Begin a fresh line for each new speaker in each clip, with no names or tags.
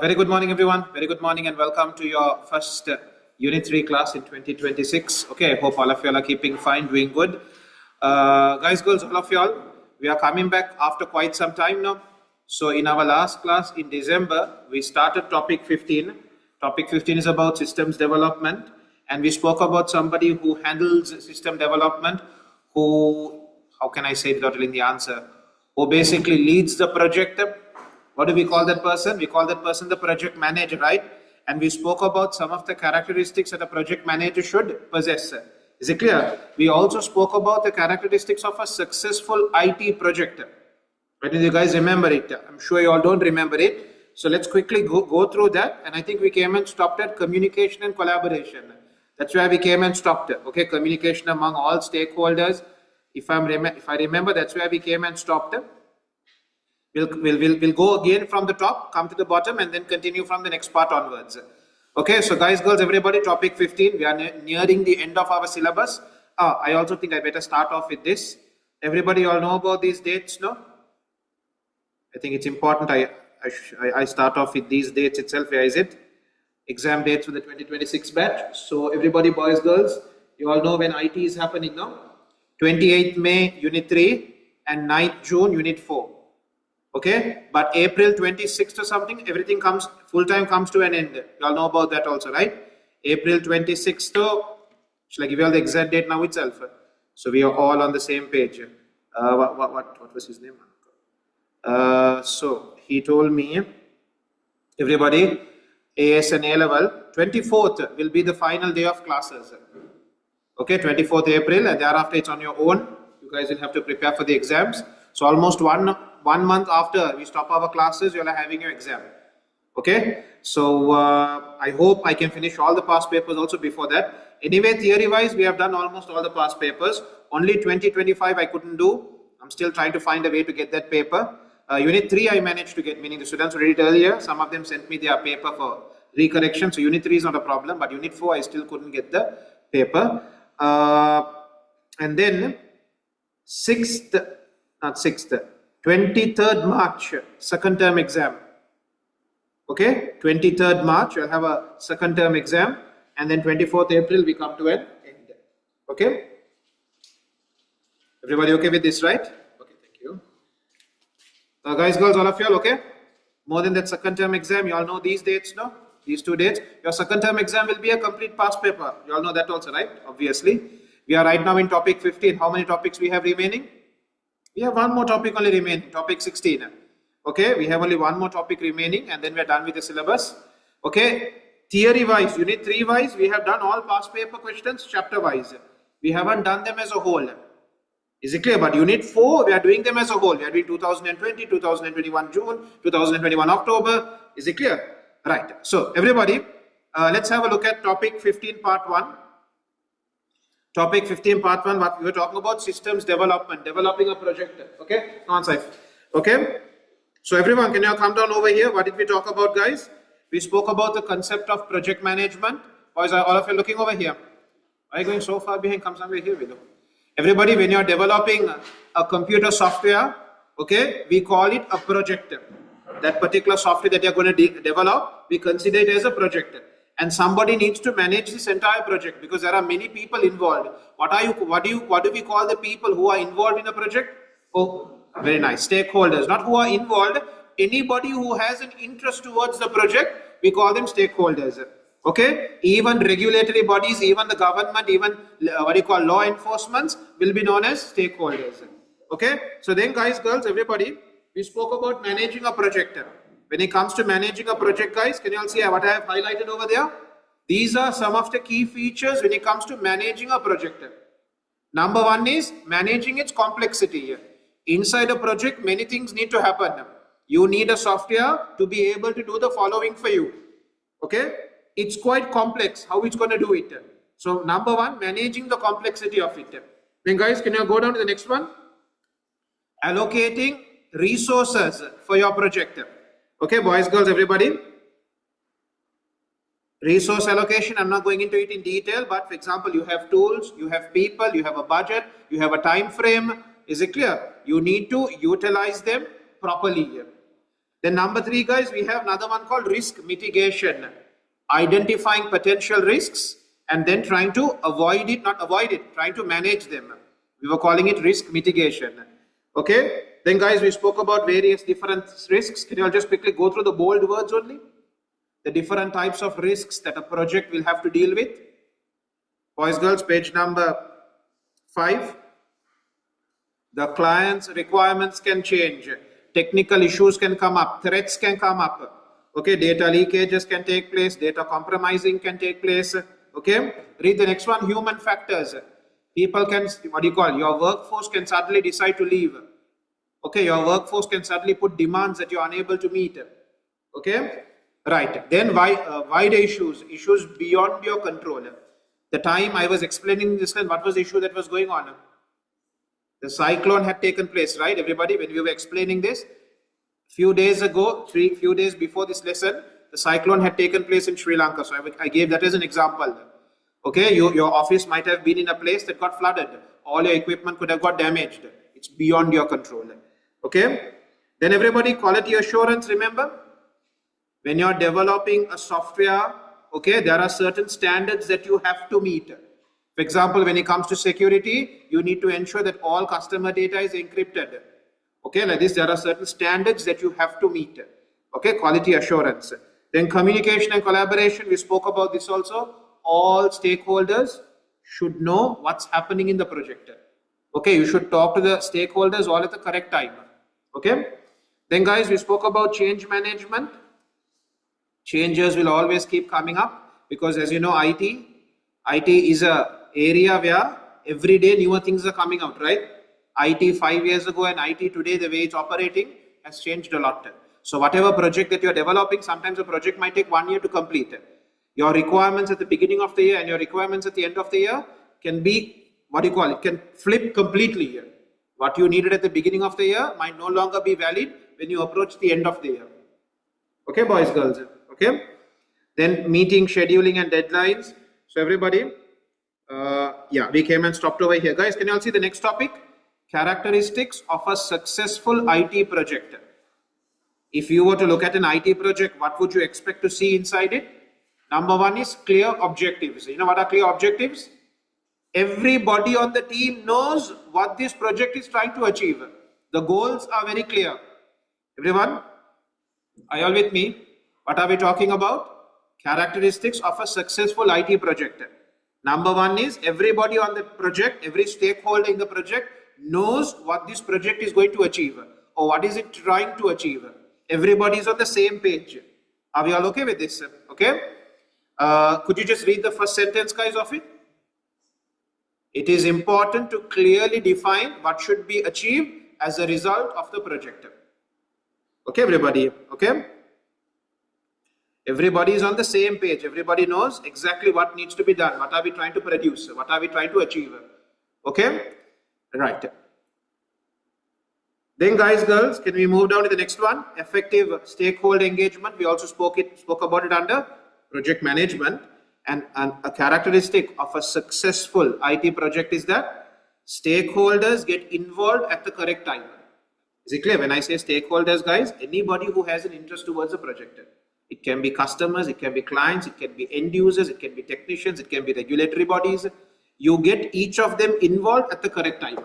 Very good morning, everyone. Very good morning and welcome to your first Unit 3 class in 2026. Okay, I hope all of you all are keeping fine, doing good. Guys, girls, all of you all, we are coming back after quite some time now. So in our last class in December, we started topic 15. Topic 15 is about systems development. And we spoke about somebody who handles system development, who, how can I say it without telling the answer, who basically leads the project. What do we call that person? We call that person the project manager, right? And we spoke about some of the characteristics that a project manager should possess. Is it clear? We also spoke about the characteristics of a successful IT project. But do you guys remember it? I'm sure you all don't remember it. So let's quickly go through that. And I think we came and stopped at communication and collaboration. That's where we came and stopped. Okay, communication among all stakeholders. If I remember, that's where we came and stopped. We'll go again from the top, come to the bottom, and then continue from the next part onwards. Okay, so guys, girls, everybody, topic 15. We are nearing the end of our syllabus. I also think I better start off with this. Everybody all know about these dates, no? I think it's important I start off with these dates itself. Where is it? Exam dates for the 2026 batch. So everybody, boys, girls, you all know when IT is happening now. 28th May, Unit 3, and 9th June, Unit 4. Okay, but April 26th or something, everything comes, full time comes to an end. You all know about that also, right? April 26th, shall I give you all the exact date now itself? So we are all on the same page. What was his name? So he told me, everybody, AS and A level, 24th will be the final day of classes. Okay, 24th April, and thereafter it's on your own. You guys will have to prepare for the exams. So almost one month after we stop our classes, you'll are having your exam. Okay, so I hope I can finish all the past papers also before that. Anyway, theory wise, we have done almost all the past papers. Only 2025 I couldn't do. I'm still trying to find a way to get that paper. Unit 3 I managed to get, meaning the students read it earlier. Some of them sent me their paper for recorrection. So Unit 3 is not a problem, but Unit 4 I still couldn't get the paper. And then 23rd March, second term exam. Okay, 23rd March, you'll have a second term exam, and then 24th April, we come to an end. Okay? Everybody okay with this, right? Okay, thank you. Guys, girls, all of you all okay? More than that second term exam, you all know these dates, no? These 2 dates. Your second term exam will be a complete past paper. You all know that also, right? Obviously. We are right now in topic 15. How many topics we have remaining? We have one more topic only remaining, topic 16. Okay, we have only one more topic remaining and then we are done with the syllabus. Okay, theory wise, Unit 3 wise, we have done all past paper questions chapter wise. We haven't done them as a whole. Is it clear? But Unit 4, we are doing them as a whole. We are doing 2020, 2021 June, 2021 October. Is it clear? Right. So everybody, let's have a look at topic 15 part 1. Topic 15 part 1, what we were talking about, systems development, developing a project. Okay, non-safe. Okay, so everyone, can you come down over here? What did we talk about, guys? We spoke about the concept of project management. Boys, are all of you looking over here? Why are you going so far behind? Come somewhere here, we do. Everybody, when you're developing a computer software, okay, we call it a project. That particular software that you're going to develop, we consider it as a project. And somebody needs to manage this entire project because there are many people involved. What do we call the people who are involved in a project? Oh, very nice. Stakeholders, not who are involved. Anybody who has an interest towards the project, we call them stakeholders. Okay? Even regulatory bodies, even the government, even law enforcement will be known as stakeholders. Okay? So then, guys, girls, everybody, we spoke about managing a project. When it comes to managing a project, guys, can you all see what I have highlighted over there? These are some of the key features when it comes to managing a project. Number 1 is managing its complexity. Inside a project, many things need to happen. You need a software to be able to do the following for you. Okay? It's quite complex how it's going to do it. So number 1, managing the complexity of it. Then guys, can you go down to the next one? Allocating resources for your project. Okay, boys, girls, everybody. Resource allocation, I'm not going into it in detail, but for example, you have tools, you have people, you have a budget, you have a time frame. Is it clear? You need to utilize them properly. Then number 3, guys, we have another one called risk mitigation. Identifying potential risks and then trying to avoid it, not avoid it, trying to manage them. We were calling it risk mitigation. Okay. Then guys, we spoke about various different risks. Can you all just quickly go through the bold words only? The different types of risks that a project will have to deal with. Boys, girls, page number 5. The client's requirements can change. Technical issues can come up. Threats can come up. Okay, data leakages can take place. Data compromising can take place. Okay, read the next one. Human factors. People can, your workforce can suddenly decide to leave. Okay, your workforce can suddenly put demands that you're unable to meet. Okay, right. Then wider issues beyond your control. The time I was explaining this, what was the issue that was going on? The cyclone had taken place, right? Everybody, when we were explaining this, few days before this lesson, the cyclone had taken place in Sri Lanka. So I gave that as an example. Okay, your office might have been in a place that got flooded. All your equipment could have got damaged. It's beyond your control. Okay, then everybody, quality assurance, remember? When you're developing a software, okay, there are certain standards that you have to meet. For example, when it comes to security, you need to ensure that all customer data is encrypted. Okay, like this, there are certain standards that you have to meet. Okay, quality assurance. Then communication and collaboration, we spoke about this also. All stakeholders should know what's happening in the project. Okay, you should talk to the stakeholders all at the correct time. Okay, then guys, we spoke about change management. Changes will always keep coming up because, as you know, IT is a area where every day newer things are coming out, right? IT 5 years ago and IT today, the way it's operating has changed a lot. So whatever project that you're developing, sometimes a project might take 1 year to complete. Your requirements at the beginning of the year and your requirements at the end of the year can be, can flip completely here. What you needed at the beginning of the year might no longer be valid when you approach the end of the year. Okay, boys, girls. Okay. Then meeting, scheduling and deadlines. So everybody, we came and stopped over here. Guys, can you all see the next topic? Characteristics of a successful IT project. If you were to look at an IT project, what would you expect to see inside it? Number 1 is clear objectives. You know what are clear objectives? Everybody on the team knows what this project is trying to achieve. The goals are very clear. Everyone, are you all with me? What are we talking about? Characteristics of a successful IT project. Number 1 is everybody on the project, every stakeholder in the project knows what this project is going to achieve or what is it trying to achieve. Everybody is on the same page. Are we all okay with this? Okay. Could you just read the first sentence, guys, of it? It is important to clearly define what should be achieved as a result of the project. Okay, everybody. Okay. Everybody is on the same page. Everybody knows exactly what needs to be done. What are we trying to produce? What are we trying to achieve? Okay? Right. Then guys, girls, can we move down to the next one? Effective stakeholder engagement. We also spoke about it under project management. And a characteristic of a successful IT project is that stakeholders get involved at the correct time. Is it clear? When I say stakeholders, guys, anybody who has an interest towards a project. It can be customers, it can be clients, it can be end users, it can be technicians, it can be regulatory bodies. You get each of them involved at the correct time.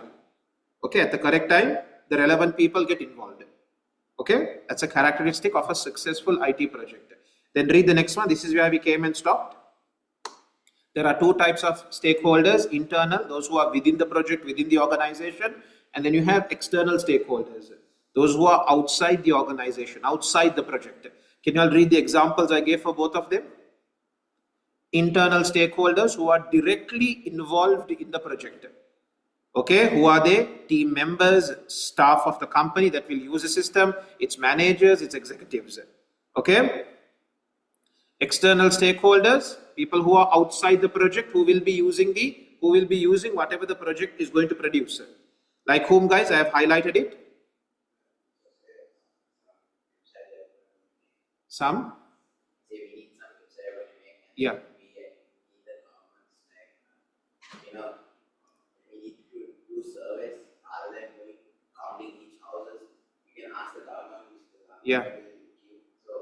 Okay, at the correct time, the relevant people get involved. Okay, that's a characteristic of a successful IT project. Then read the next one. This is where we came and stopped. There are 2 types of stakeholders: internal, those who are within the project, within the organization, and then you have external stakeholders, those who are outside the organization, outside the project. Can you all read the examples I gave for both of them? Internal stakeholders who are directly involved in the project. Okay, who are they? Team members, staff of the company that will use the system, its managers, its executives. Okay. External stakeholders, people who are outside the project, who will be using whatever the project is going to produce. Like whom, guys? I have highlighted it. Some? Yeah. Yeah.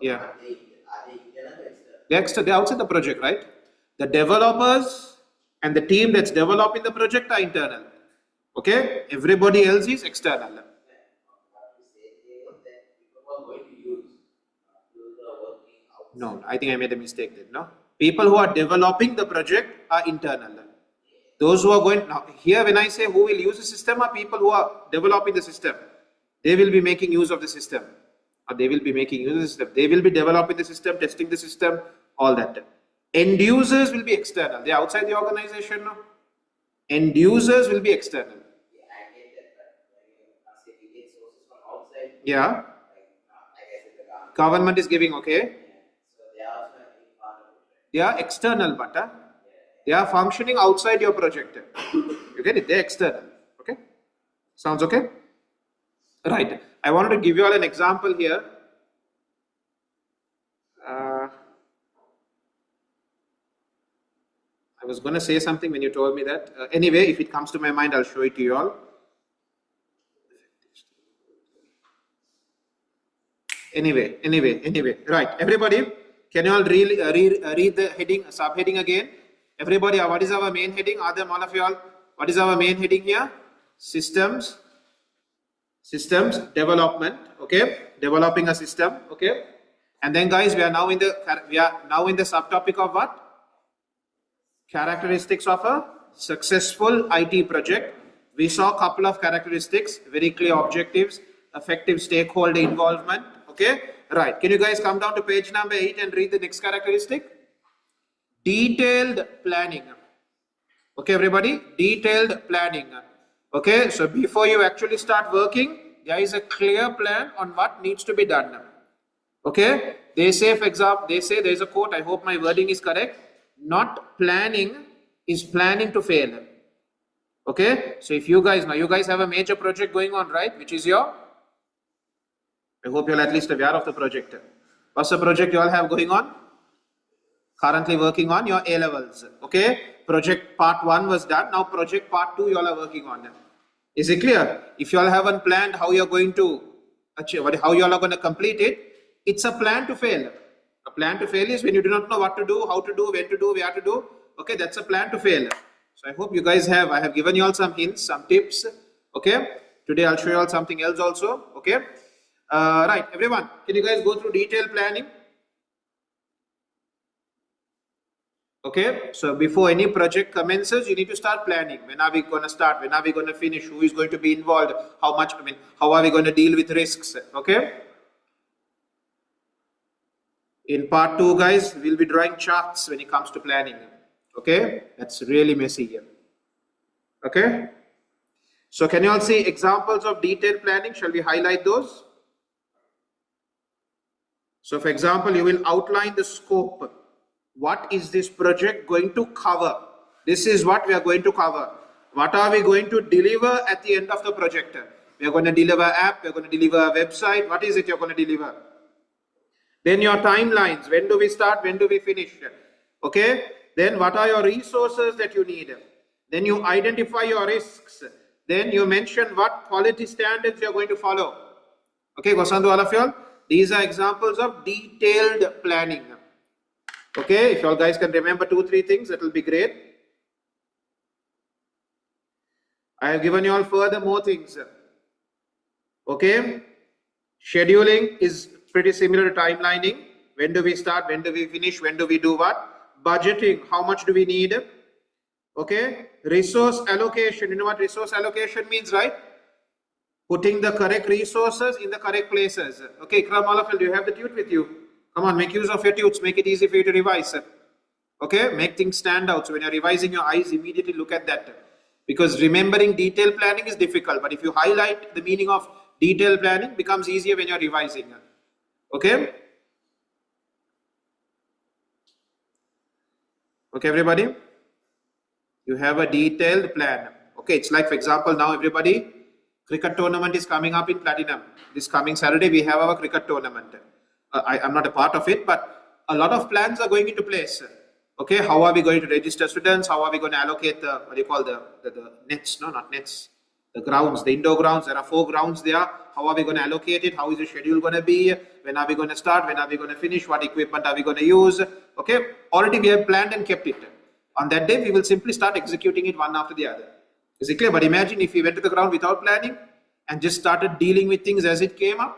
Yeah.
Are they internal or external?
They're outside the project, right? The developers and the team that's developing the project are internal. Okay? Everybody else is external.
What you say here that people who are going to use the working outside.
No, I think I made a mistake there. No? People who are developing the project are internal. Those who are going, now here when I say who will use the system are people who are developing the system. They will be making use of the system. Or they will be making use of the system. They will be developing the system, testing the system, all that. End users will be external. They are outside the organization. No? End users will be external.
Yeah, I get that, but when you say we get sources from outside,
Yeah.
like I said, the government.
Government is giving, okay.
Yeah. So they are also being part of it.
They are external, but they are functioning outside your project. You get it? They're external. Okay? Sounds okay? Right. I wanted to give you all an example here. I was going to say something when you told me that. Anyway, if it comes to my mind, I'll show it to you all. Anyway. Right. Everybody, can you all read the heading, subheading again? Everybody, what is our main heading? Adam, all of you all, what is our main heading here? Systems development. Okay, developing a system. Okay, and then guys, we are now in the subtopic of what? Characteristics of a successful IT project. We saw a couple of characteristics, very clear objectives, effective stakeholder involvement. Okay, right. Can you guys come down to page number 8 and read the next characteristic? Detailed planning. Okay, everybody, detailed planning. Okay, so before you actually start working, there is a clear plan on what needs to be done. Okay, they say, for example, there is a quote, I hope my wording is correct. Not planning is planning to fail. Okay, so if you guys have a major project going on, right? Which is your, I hope you're at least aware of the project. What's the project you all have going on? Currently working on your A levels. Okay, project part 1 was done. Now project part 2 you all are working on. Is it clear? If you all haven't planned how you're going to achieve, how you all are going to complete it, it's a plan to fail. A plan to fail is when you do not know what to do, how to do, when to do, where to do. Okay, that's a plan to fail. So I hope you guys have, I have given you all some hints, some tips. Okay, today I'll show you all something else also. Okay, right, everyone, can you guys go through detailed planning? Okay, so before any project commences, you need to start planning. When are we going to start? When are we going to finish? Who is going to be involved? How much, how are we going to deal with risks? Okay. In part 2, guys, we'll be drawing charts when it comes to planning. Okay, that's really messy here. Okay, so can you all see examples of detailed planning? Shall we highlight those? So for example, you will outline the scope. What is this project going to cover? This is what we are going to cover. What are we going to deliver at the end of the project? We are going to deliver an app, we are going to deliver a website. What is it you're going to deliver? Then your timelines. When do we start? When do we finish? Okay. Then what are your resources that you need? Then you identify your risks. Then you mention what quality standards you're going to follow. Okay, Gosandu, all of you all. These are examples of detailed planning. Okay, if you all guys can remember 2-3 things, that will be great. I have given you all further more things. Okay, scheduling is pretty similar to timelining. When do we start? When do we finish? When do we do what? Budgeting, how much do we need? Okay, resource allocation. You know what resource allocation means, right? Putting the correct resources in the correct places. Okay, Ikram, all of you, do you have the tute with you? Come on, make use of your tutes. Make it easy for you to revise. Okay, make things stand out. So when you're revising your eyes, immediately look at that. Because remembering detailed planning is difficult. But if you highlight the meaning of detailed planning, it becomes easier when you're revising. Okay? Okay, everybody? You have a detailed plan. Okay, it's like, for example, now everybody, cricket tournament is coming up in Platinum. This coming Saturday, we have our cricket tournament. I'm not a part of it, but a lot of plans are going into place. Okay, how are we going to register students? How are we going to allocate the, what do you call the nets? No, not nets. The grounds, the indoor grounds, there are 4 grounds there. How are we going to allocate it? How is the schedule going to be? When are we going to start? When are we going to finish? What equipment are we going to use? Okay, already we have planned and kept it. On that day, we will simply start executing it one after the other. Is it clear? But imagine if we went to the ground without planning and just started dealing with things as it came up,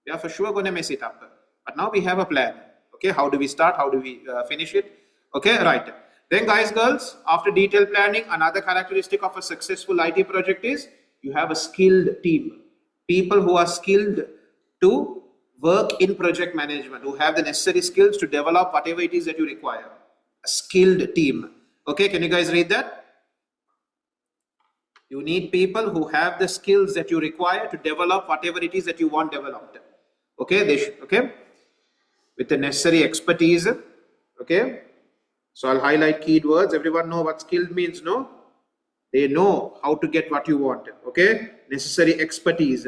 we are for sure going to mess it up. But now we have a plan. Okay, how do we start? How do we finish it? Okay, right. Then guys, girls, after detailed planning, another characteristic of a successful IT project is you have a skilled team. People who are skilled to work in project management, who have the necessary skills to develop whatever it is that you require. A skilled team. Okay, can you guys read that? You need people who have the skills that you require to develop whatever it is that you want developed. Okay, okay, with the necessary expertise. Okay, so I'll highlight key words. Everyone know what skilled means, no? They know how to get what you want. Okay, necessary expertise.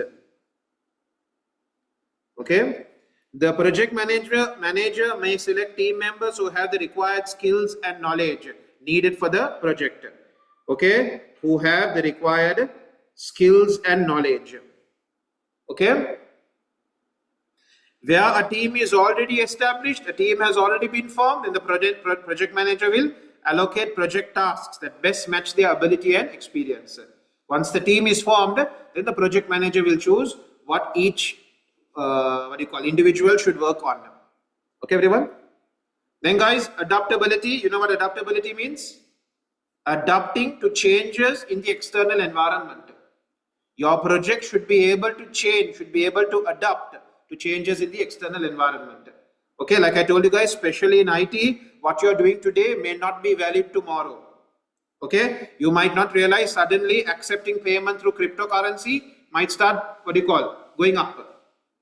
Okay, the project manager may select team members who have the required skills and knowledge needed for the project. Okay, who have the required skills and knowledge. Okay, where a team is already established, a team has already been formed, and the project manager will allocate project tasks that best match their ability and experience. Once the team is formed, then the project manager will choose what each individual should work on. Okay, everyone? Then guys, adaptability. You know what adaptability means? Adapting to changes in the external environment. Your project should be able to change, should be able to adapt to changes in the external environment. Okay, like I told you guys, especially in IT, what you are doing today may not be valid tomorrow. Okay, you might not realize suddenly accepting payment through cryptocurrency might start, going up.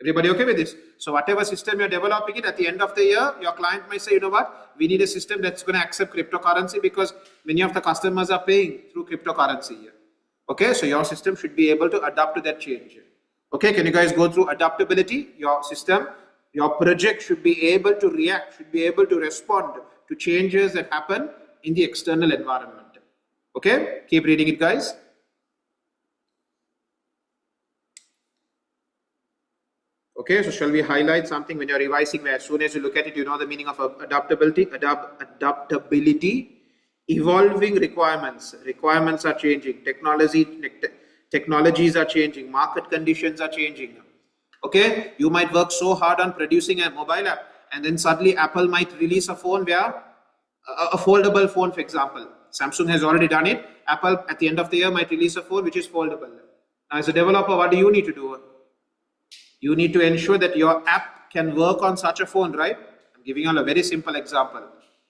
Everybody okay with this? So whatever system you're developing it, at the end of the year, your client might say, you know what, we need a system that's going to accept cryptocurrency because many of the customers are paying through cryptocurrency here. Okay, so your system should be able to adapt to that change. Okay, can you guys go through adaptability? Your system, your project should be able to react, should be able to respond to changes that happen in the external environment. Okay, keep reading it, guys. Okay, so shall we highlight something when you're revising, where as soon as you look at it, you know the meaning of adaptability. Adaptability, evolving requirements. Requirements are changing. Technologies are changing. Market conditions are changing. Okay, you might work so hard on producing a mobile app, and then suddenly Apple might release a phone where a foldable phone, for example. Samsung has already done it. Apple at the end of the year might release a phone which is foldable. Now, as a developer, what do you need to do? You need to ensure that your app can work on such a phone, right? I'm giving you all a very simple example.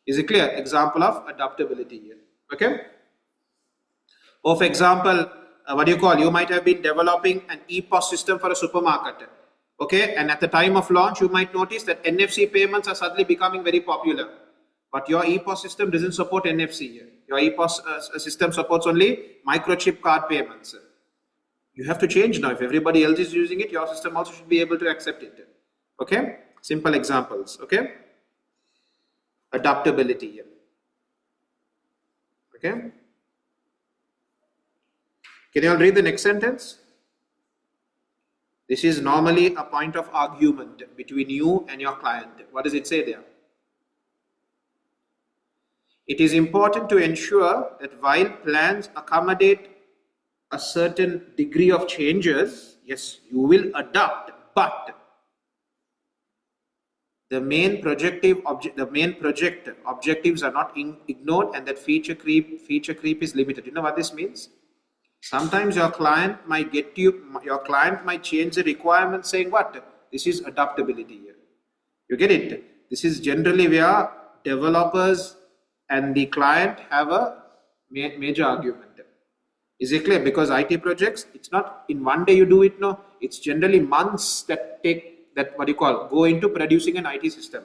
Is it clear? Example of adaptability here. Okay. Or for example, you might have been developing an EPOS system for a supermarket. Okay. And at the time of launch, you might notice that NFC payments are suddenly becoming very popular. But your EPOS system doesn't support NFC here. Your EPOS system supports only microchip card payments. You have to change now. If everybody else is using it, your system also should be able to accept it. Okay? Simple examples. Okay? Adaptability here. Okay? Can you all read the next sentence? This is normally a point of argument between you and your client. What does it say there? It is important to ensure that while plans accommodate a certain degree of changes, yes, you will adapt, but the main project objectives are not ignored, and that feature creep is limited. You know what this means? Sometimes your client might change the requirement, saying what? This is adaptability here. You get it? This is generally where developers and the client have a major argument. Is it clear? Because IT projects, it's not in one day you do it, no. It's generally months that go into producing an IT system.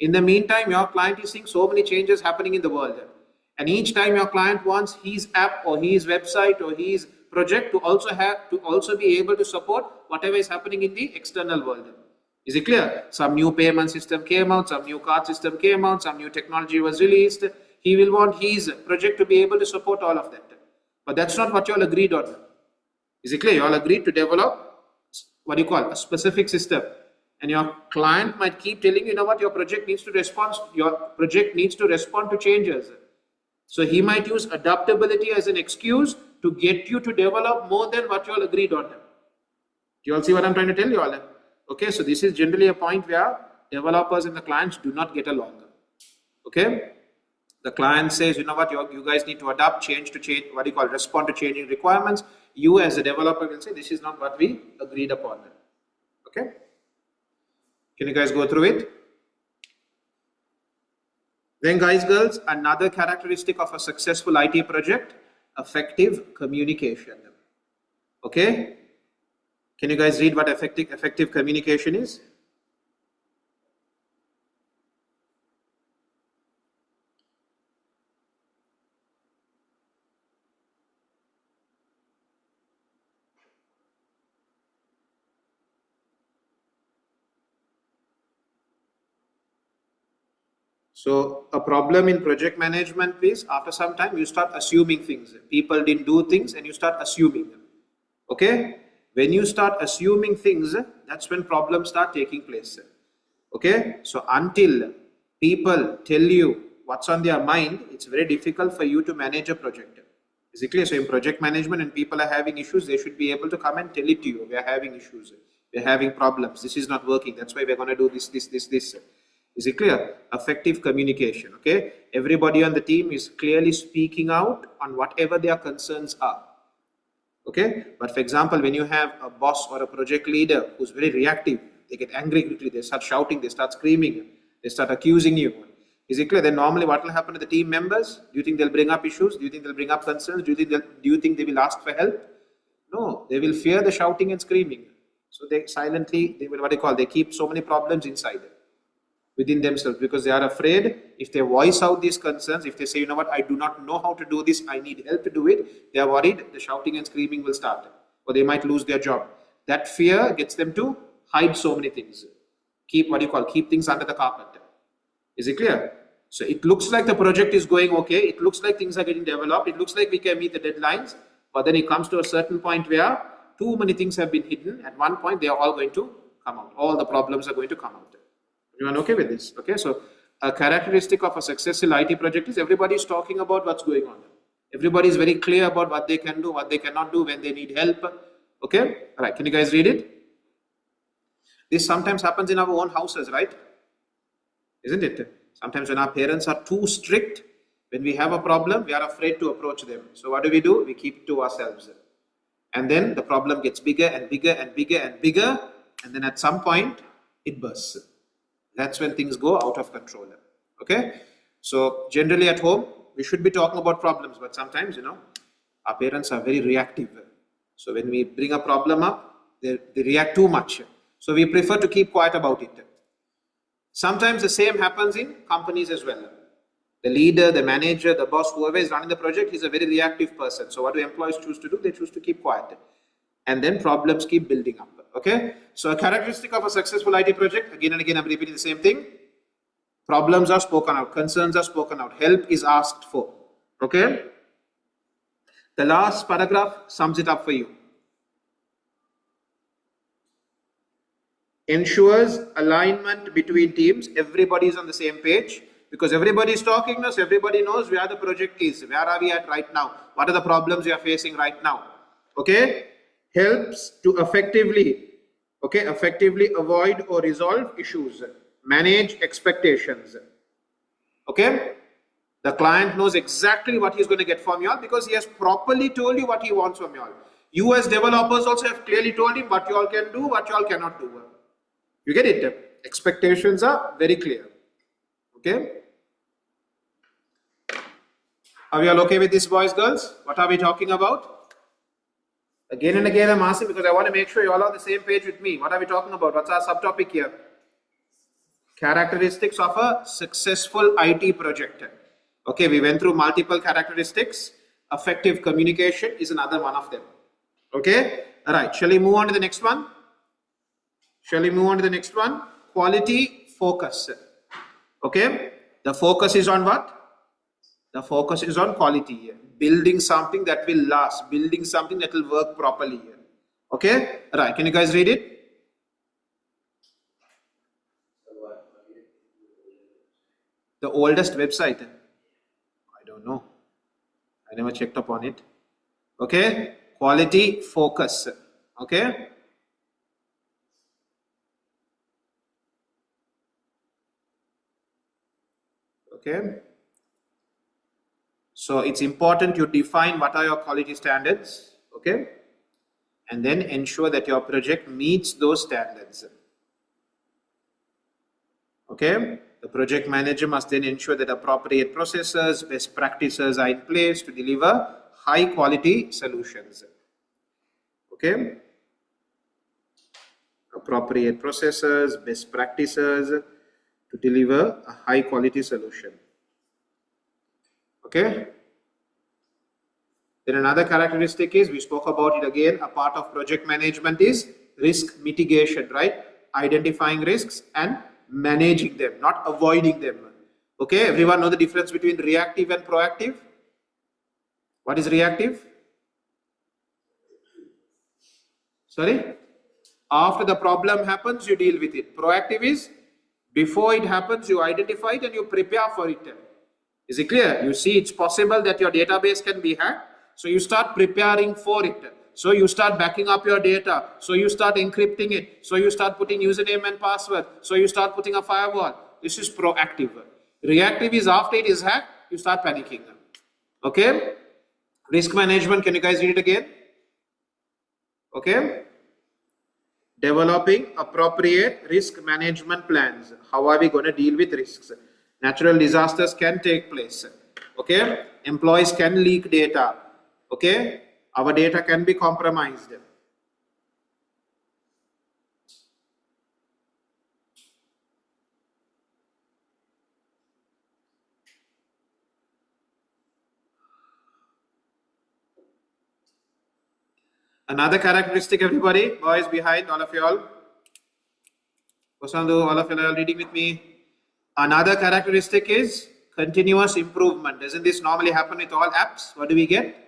In the meantime, your client is seeing so many changes happening in the world. And each time your client wants his app or his website or his project to also be able to support whatever is happening in the external world. Is it clear? Some new payment system came out, some new card system came out, some new technology was released. He will want his project to be able to support all of that. But that's not what you all agreed on. Is it clear? You all agreed to develop what do you call a specific system, and your client might keep telling you know what, your project needs to respond. Your project needs to respond to changes. So he might use adaptability as an excuse to get you to develop more than what you all agreed on. Do you all see what I'm trying to tell you all? Okay, so this is generally a point where developers and the clients do not get along. Okay, the client says, you know what, you guys need to adapt, change to change, what do you call, respond to changing requirements. You as a developer will say, this is not what we agreed upon. Okay, can you guys go through it? Then guys, girls, another characteristic of a successful IT project, effective communication. Okay, can you guys read what effective communication is? So a problem in project management is after some time you start assuming things. People didn't do things and you start assuming them. Okay? When you start assuming things, that's when problems start taking place. Okay? So until people tell you what's on their mind, it's very difficult for you to manage a project. Is it clear? So in project management, and people are having issues, they should be able to come and tell it to you. We are having issues. We are having problems. This is not working. That's why we're going to do this. Is it clear? Effective communication. Okay. Everybody on the team is clearly speaking out on whatever their concerns are. Okay. But for example, when you have a boss or a project leader who's very reactive, they get angry quickly, they start shouting, they start screaming, they start accusing you. Is it clear? Then normally what will happen to the team members? Do you think they'll bring up issues? Do you think they'll bring up concerns? Do you think they will ask for help? No, they will fear the shouting and screaming. So they silently, they will, what they call, they keep so many problems inside within themselves, because they are afraid if they voice out these concerns, if they say, you know what, I do not know how to do this, I need help to do it, they are worried the shouting and screaming will start, or they might lose their job. That fear gets them to hide so many things. Keep, what do you call, keep things under the carpet. Is it clear? So it looks like the project is going okay, it looks like things are getting developed, it looks like we can meet the deadlines, but then it comes to a certain point where too many things have been hidden. At one point they are all going to come out, all the problems are going to come out. Everyone okay with this? Okay, so a characteristic of a successful IT project is everybody is talking about what's going on. Everybody is very clear about what they can do, what they cannot do, when they need help. Okay, all right, can you guys read it? This sometimes happens in our own houses, right? Isn't it? Sometimes when our parents are too strict, when we have a problem, we are afraid to approach them. So what do? We keep it to ourselves. And then the problem gets bigger and bigger and bigger and bigger, and then at some point it bursts. That's when things go out of control. Okay, so generally at home we should be talking about problems, but sometimes, you know, our parents are very reactive. So when we bring a problem up, they react too much. So we prefer to keep quiet about it. Sometimes the same happens in companies as well. The leader, the manager, the boss, whoever is running the project, is a very reactive person. So what do employees choose to do? They choose to keep quiet, and then problems keep building up. Okay, so a characteristic of a successful IT project, again and again I'm repeating the same thing, problems are spoken out, concerns are spoken out, help is asked for. Okay, the last paragraph sums it up for you. Ensures alignment between teams, everybody is on the same page, because everybody is talking, so everybody knows where the project is, where are we at right now, what are the problems we are facing right now. Okay, helps to effectively avoid or resolve issues, manage expectations. Okay, the client knows exactly what he's going to get from you all, because he has properly told you what he wants from you all. You as developers also have clearly told him what you all can do, what you all cannot do. You get it? Expectations are very clear. Okay, are we all okay with this, boys, girls? What are we talking about? Again and again I'm asking, because I want to make sure you all are on the same page with me. What are we talking about? What's our subtopic here? Characteristics of a successful IT project. Okay, we went through multiple characteristics. Effective communication is another one of them. Okay, all right, shall we move on to the next one? Quality focus. Okay, the focus is on what? The focus is on quality here. Building something that will last, building something that will work properly here. Okay? Right. Can you guys read it? The oldest website? I don't know. I never checked up on it. Okay? Quality focus. Okay? Okay? So it's important you define what are your quality standards. Okay? And then ensure that your project meets those standards. Okay? The project manager must then ensure that appropriate processes, best practices are in place to deliver high quality solutions. Okay? Appropriate processes, best practices to deliver a high quality solution. Okay? Then another characteristic is, we spoke about it again, a part of project management is risk mitigation, right? Identifying risks and managing them, not avoiding them. Okay, everyone know the difference between reactive and proactive? What is reactive? Sorry? After the problem happens, you deal with it. Proactive is, before it happens, you identify it and you prepare for it. Is it clear? You see it's possible that your database can be hacked, so you start preparing for it. So you start backing up your data. So you start encrypting it. So you start putting username and password. So you start putting a firewall. This is proactive. Reactive is after it is hacked, you start panicking. Okay? Risk management, can you guys read it again? Okay? Developing appropriate risk management plans. How are we going to deal with risks? Natural disasters can take place. Okay? Employees can leak data. Okay? Our data can be compromised. Another characteristic, everybody, boys behind, all of you all. Kosandu, all of you are reading with me. Another characteristic is continuous improvement. Doesn't this normally happen with all apps? What do we get?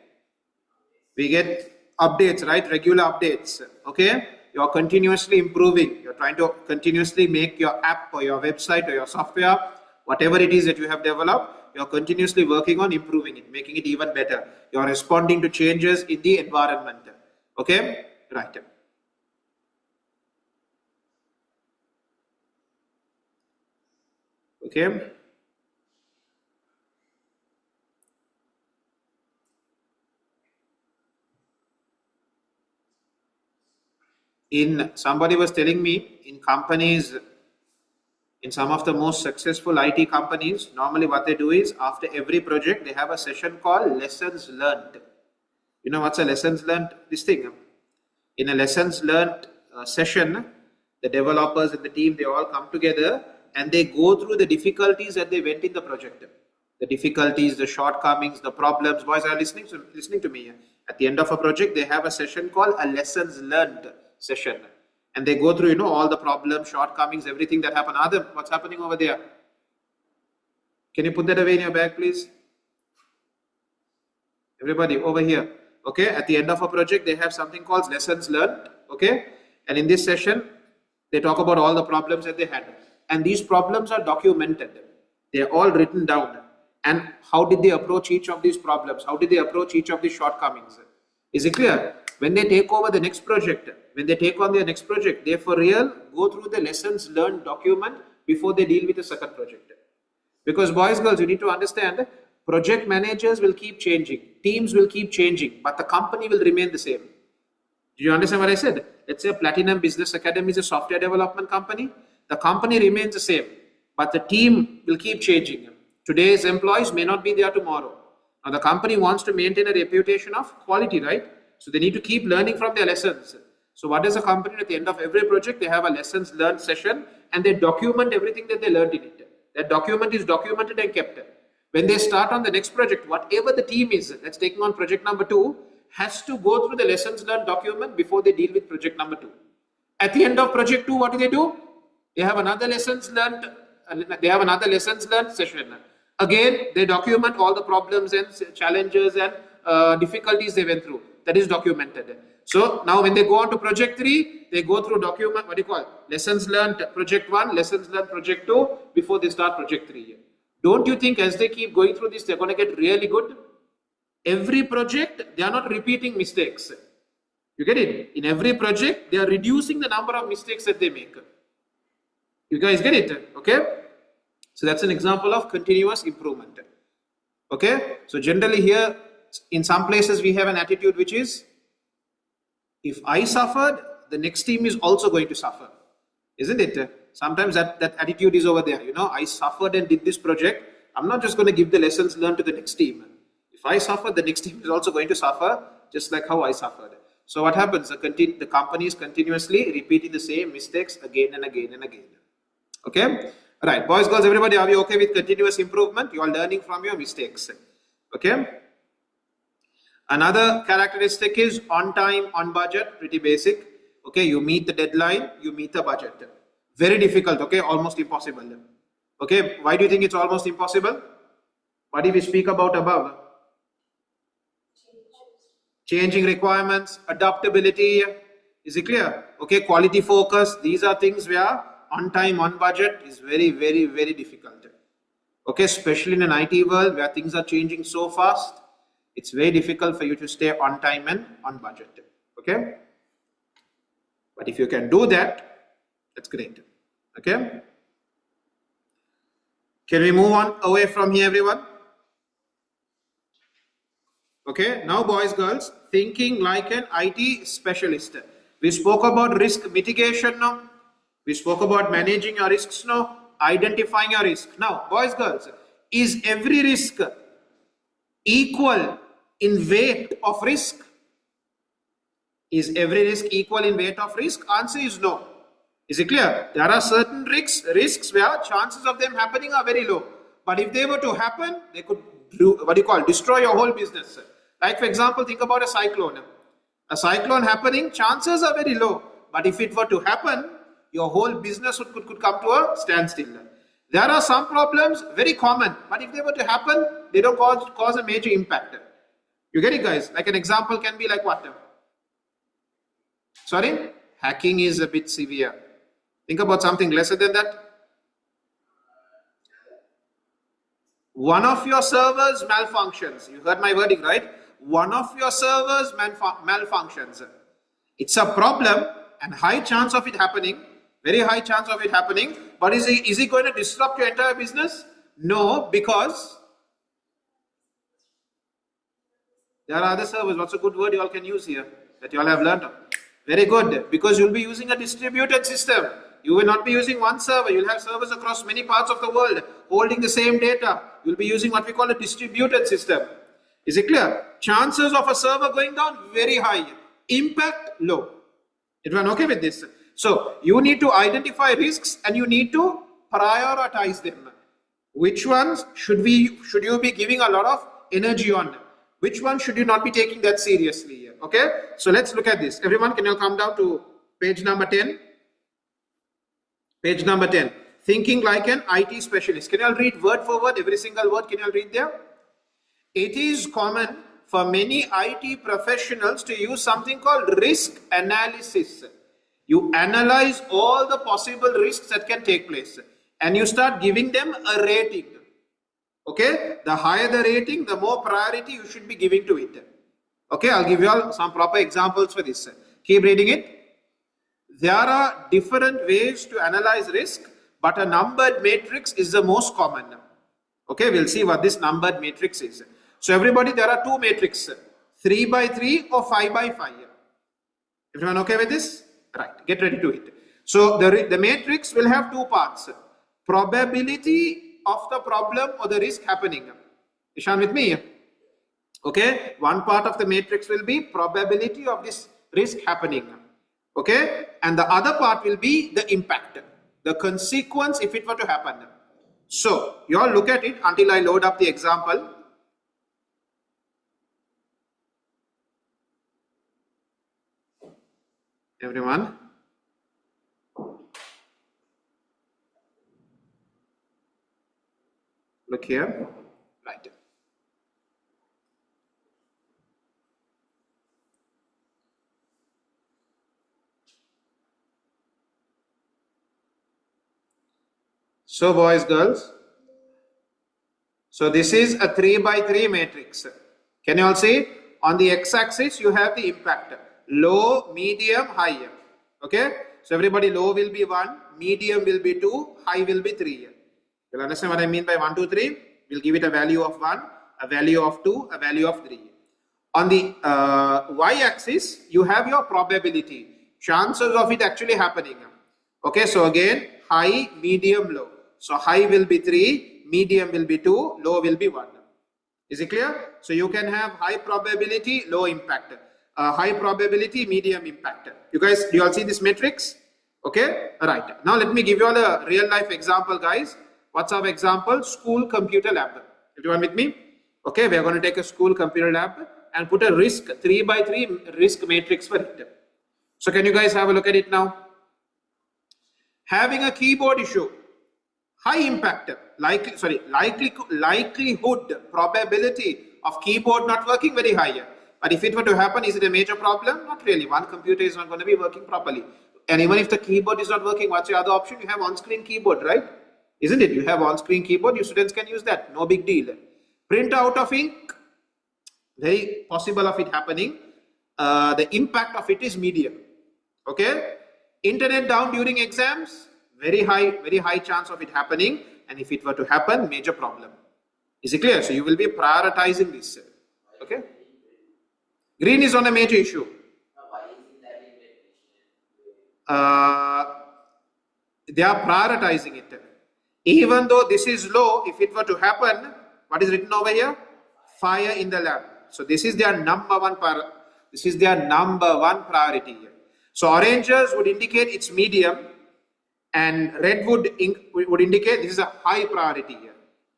We get updates, right? Regular updates. Okay? You're continuously improving. You're trying to continuously make your app or your website or your software, whatever it is that you have developed, you're continuously working on improving it, making it even better. You're responding to changes in the environment. Okay? Right. Okay? Somebody was telling me, in companies, in some of the most successful IT companies, normally what they do is, after every project, they have a session called lessons learned. You know what's a lessons learned? This thing. In a lessons learned session, the developers and the team, they all come together and they go through the difficulties that they went in the project. The difficulties, the shortcomings, the problems. Boys are listening to me. At the end of a project, they have a session called a lessons learned session. And they go through, all the problems, shortcomings, everything that happened. Adam, what's happening over there? Can you put that away in your bag, please? Everybody, over here. Okay, at the end of a project, they have something called lessons learned. Okay, and in this session, they talk about all the problems that they had. And these problems are documented. They're all written down. And how did they approach each of these problems? How did they approach each of these shortcomings? Is it clear? When they take over the next project, when they take on their next project, they for real go through the lessons learned document before they deal with the second project. Because boys, girls, you need to understand, project managers will keep changing, teams will keep changing, but the company will remain the same. Do you understand what I said? Let's say Platinum Business Academy is a software development company. The company remains the same, but the team will keep changing. Today's employees may not be there tomorrow. Now the company wants to maintain a reputation of quality, right? So they need to keep learning from their lessons. So what does a company at the end of every project? They have a lessons learned session and they document everything that they learned in it. That document is documented and kept. When they start on the next project, whatever the team is that's taking on project number 2 has to go through the lessons learned document before they deal with project number 2. At the end of project 2, what do? They have another lessons learned. They have another lessons learned session. Again, they document all the problems and challenges and difficulties they went through. That is documented. So now when they go on to project 3, they go through document, what do you call, lessons learned project 1, lessons learned project 2 before they start project 3. Don't you think as they keep going through this, they're going to get really good? Every project, they are not repeating mistakes. You get it? In every project, they are reducing the number of mistakes that they make. You guys get it? Okay? So that's an example of continuous improvement. Okay? So generally here, in some places we have an attitude which is, if I suffered, the next team is also going to suffer. Isn't it? Sometimes that attitude is over there. You know, I suffered and did this project. I'm not just going to give the lessons learned to the next team. If I suffer, the next team is also going to suffer, just like how I suffered. So what happens? The company is continuously repeating the same mistakes again and again and again. Okay? Right, boys, girls, everybody, are we okay with continuous improvement? You are learning from your mistakes. Okay? Another characteristic is on time, on budget, pretty basic. Okay, you meet the deadline, you meet the budget. Very difficult, okay, almost impossible. Okay, why do you think it's almost impossible? What did we speak about above? Changing requirements, adaptability. Is it clear? Okay, quality focus. These are things where on time, on budget is very, very, very difficult. Okay, especially in an IT world where things are changing so fast, it's very difficult for you to stay on time and on budget. Okay, but if you can do that, that's great. Okay, can we move on away from here, everyone? Okay, now boys, girls, thinking like an IT specialist. We spoke about risk mitigation now. We spoke about managing your risks now, identifying your risk. Now, boys, girls, is every risk equal in weight of risk? Is every risk equal in weight of risk? Answer is no. Is it clear? There are certain risks where chances of them happening are very low. But if they were to happen, they could do, what do you call, destroy your whole business. Like for example, think about a cyclone. A cyclone happening, chances are very low. But if it were to happen, your whole business could come to a standstill. There are some problems, very common. But if they were to happen, they don't cause a major impact. You get it, guys? Like an example can be like what? Sorry? Hacking is a bit severe. Think about something lesser than that. One of your servers malfunctions. You heard my verdict, right? One of your servers malfunctions. It's a problem and high chance of it happening. Very high chance of it happening. But is it going to disrupt your entire business? No, because there are other servers. What's a good word you all can use here that you all have learned? Very good. Because you'll be using a distributed system. You will not be using one server. You'll have servers across many parts of the world holding the same data. You'll be using what we call a distributed system. Is it clear? Chances of a server going down, very high. Impact, low. Everyone okay with this? So, you need to identify risks and you need to prioritize them. Which ones should you be giving a lot of energy on? Which one should you not be taking that seriously? Okay? So, let's look at this. Everyone, can you come down to page number 10? Page number 10. Thinking like an IT specialist. Can you all read word for word? Every single word, can you all read there? It is common for many IT professionals to use something called risk analysis. You analyze all the possible risks that can take place and you start giving them a rating. Okay? The higher the rating, the more priority you should be giving to it. Okay? I'll give you all some proper examples for this. Keep reading it. There are different ways to analyze risk, but a numbered matrix is the most common. Okay, we'll see what this numbered matrix is. So everybody, there are two matrices, 3 by 3 or 5 by 5. Everyone okay with this? Right, get ready to it. So the matrix will have two parts. Probability of the problem or the risk happening. Ishan with me? Okay, one part of the matrix will be probability of this risk happening. Okay, and the other part will be the impact, the consequence if it were to happen. So, you all look at it until I load up the example. Everyone. Look here. Right. So boys, girls. So this is a 3 by 3 matrix. Can you all see? On the x-axis, you have the impact. Low, medium, high. Okay? So everybody, low will be 1, medium will be 2, high will be 3. You'll understand what I mean by 1, 2, 3? We'll give it a value of 1, a value of 2, a value of 3. On the y-axis, you have your probability. Chances of it actually happening. Okay, so again, high, medium, low. So high will be 3, medium will be 2, low will be 1. Is it clear? So you can have high probability, low impact. High probability, medium impact. You guys, do you all see this matrix? Okay, right. Now let me give you all a real life example, guys. What's our example? School computer lab. Everyone with me? Okay, we are going to take a school computer lab and put a risk 3 by 3 risk matrix for it. So can you guys have a look at it now? Having a keyboard issue, high impact, likelihood, probability of keyboard not working very high. But if it were to happen, is it a major problem? Not really. One computer is not going to be working properly. And even if the keyboard is not working, what's your other option? You have on-screen keyboard, right? Isn't it? You have on-screen keyboard. You students can use that. No big deal. Print out of ink, very possible of it happening. The impact of it is medium. Okay. Internet down during exams, very high chance of it happening. And if it were to happen, major problem. Is it clear? So you will be prioritizing this. Okay. Green is on a major issue. They are prioritizing it. Even though this is low, if it were to happen, what is written over here? Fire in the lab. So this is their number one priority here. So oranges would indicate it's medium, and red would indicate this is a high priority here.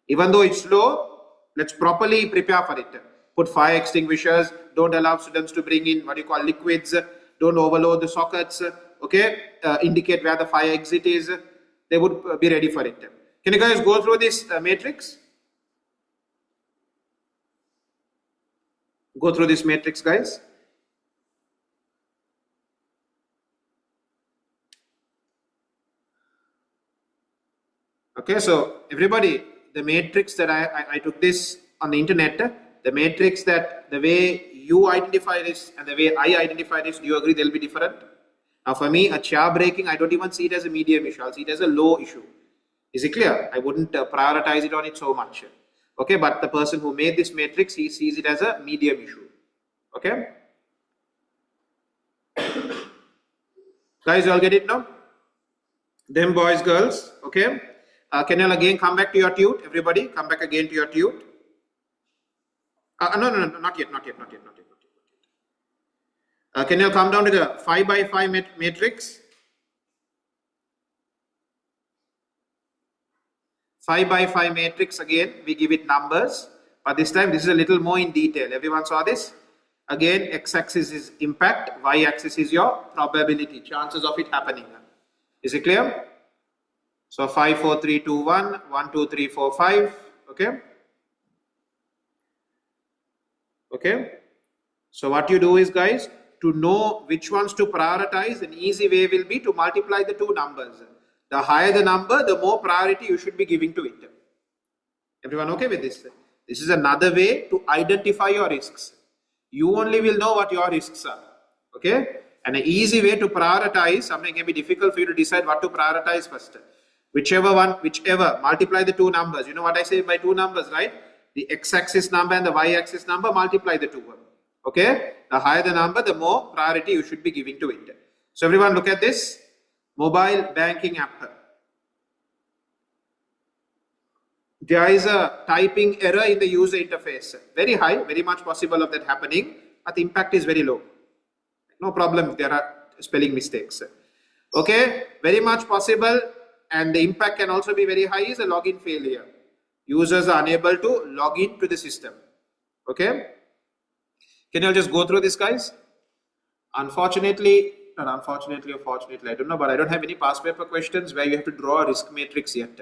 Even though it's low, let's properly prepare for it. Put fire extinguishers. Don't allow students to bring in what you call liquids. Don't overload the sockets. Okay, indicate where the fire exit is. They would be ready for it. Can you guys go through this matrix? Go through this matrix, guys. Okay, so everybody, the matrix that I took this on the internet, the matrix that the way you identify this and the way I identify this, do you agree they'll be different? Now for me, a chair breaking, I don't even see it as a medium issue. I'll see it as a low issue. Is it clear? I wouldn't prioritize it on it so much. Okay, but the person who made this matrix, he sees it as a medium issue. Okay. Guys, you all get it now? Them boys, girls. Okay. Can you again come back to your tute? Everybody, come back again to your tute. No, not yet. Can you come down to the 5 by 5 matrix? 5 by 5 matrix, again, we give it numbers, but this time this is a little more in detail. Everyone saw this? Again, x-axis is impact, y-axis is your probability, chances of it happening. Is it clear? So 5, 4, 3, 2, 1, 1, 2, 3, 4, 5. Okay. Okay. So what you do is, guys, to know which ones to prioritize, an easy way will be to multiply the two numbers. The higher the number, the more priority you should be giving to it. Everyone okay with this? This is another way to identify your risks. You only will know what your risks are. Okay. And an easy way to prioritize, something can be difficult for you to decide what to prioritize first. Whichever, multiply the two numbers. You know what I say by two numbers, right? The x-axis number and the y-axis number, multiply the two. Okay? The higher the number, the more priority you should be giving to it. So everyone look at this. Mobile banking app. There is a typing error in the user interface. Very high, very much possible of that happening, but the impact is very low. No problem if there are spelling mistakes. Okay? Very much possible. And the impact can also be very high is a login failure. Users are unable to log in to the system. Okay. Can you all just go through this, guys? Unfortunately, or fortunately, I don't know, but I don't have any past paper questions where you have to draw a risk matrix yet.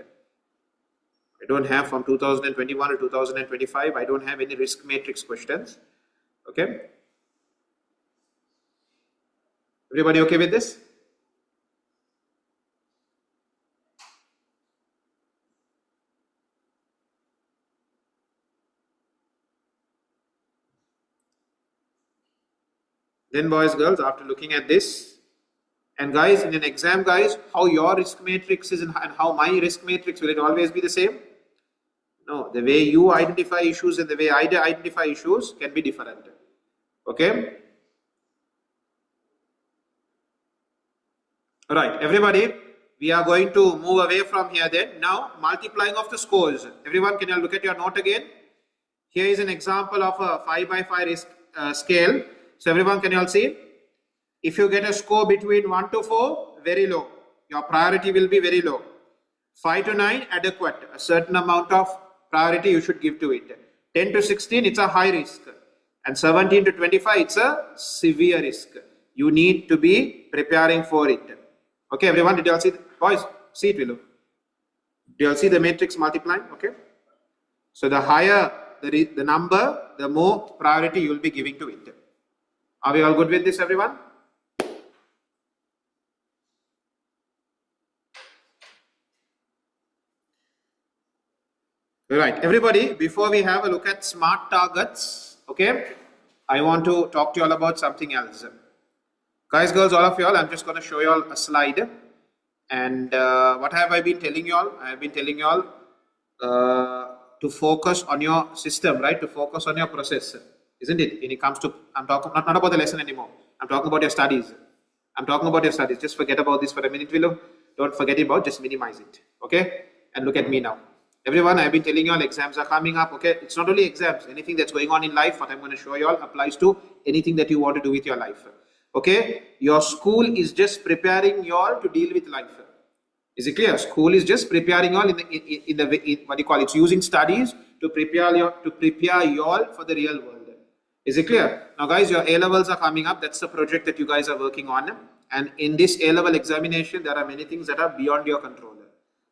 I don't have from 2021 to 2025. I don't have any risk matrix questions. Okay. Everybody okay with this? Then boys, girls, after looking at this, and guys, in an exam, guys, how your risk matrix is and how my risk matrix, will it always be the same? No, the way you identify issues and the way I identify issues can be different. Okay? Alright, everybody, we are going to move away from here then. Now, multiplying of the scores. Everyone, can you look at your note again? Here is an example of a 5 by 5 risk scale. So everyone, can you all see? If you get a score between 1 to 4, very low. Your priority will be very low. 5 to 9, adequate. A certain amount of priority you should give to it. 10 to 16, it's a high risk. And 17 to 25, it's a severe risk. You need to be preparing for it. Okay, everyone, did you all see? Boys, see it below. Do you all see the matrix multiplying? Okay. So the higher the number, the more priority you will be giving to it. Are we all good with this, everyone? Right, everybody, before we have a look at smart targets, okay, I want to talk to you all about something else. Guys, girls, all of you all, I'm just going to show you all a slide. And what have I been telling you all? I have been telling you all to focus on your system, right? To focus on your process, isn't it? When it comes to, I'm talking not about the lesson anymore. I'm talking about your studies. I'm talking about your studies. Just forget about this for a minute, Willow. Don't forget about, just minimize it, okay? And look at me now. Everyone, I've been telling you all exams are coming up, okay? It's not only exams. Anything that's going on in life, what I'm going to show you all applies to anything that you want to do with your life. Okay? Your school is just preparing you all to deal with life. Is it clear? School is just preparing you all in what do you call it? It's using studies to prepare you all for the real world. Is it clear? Now guys, your A-levels are coming up. That's the project that you guys are working on. And in this A-level examination, there are many things that are beyond your control.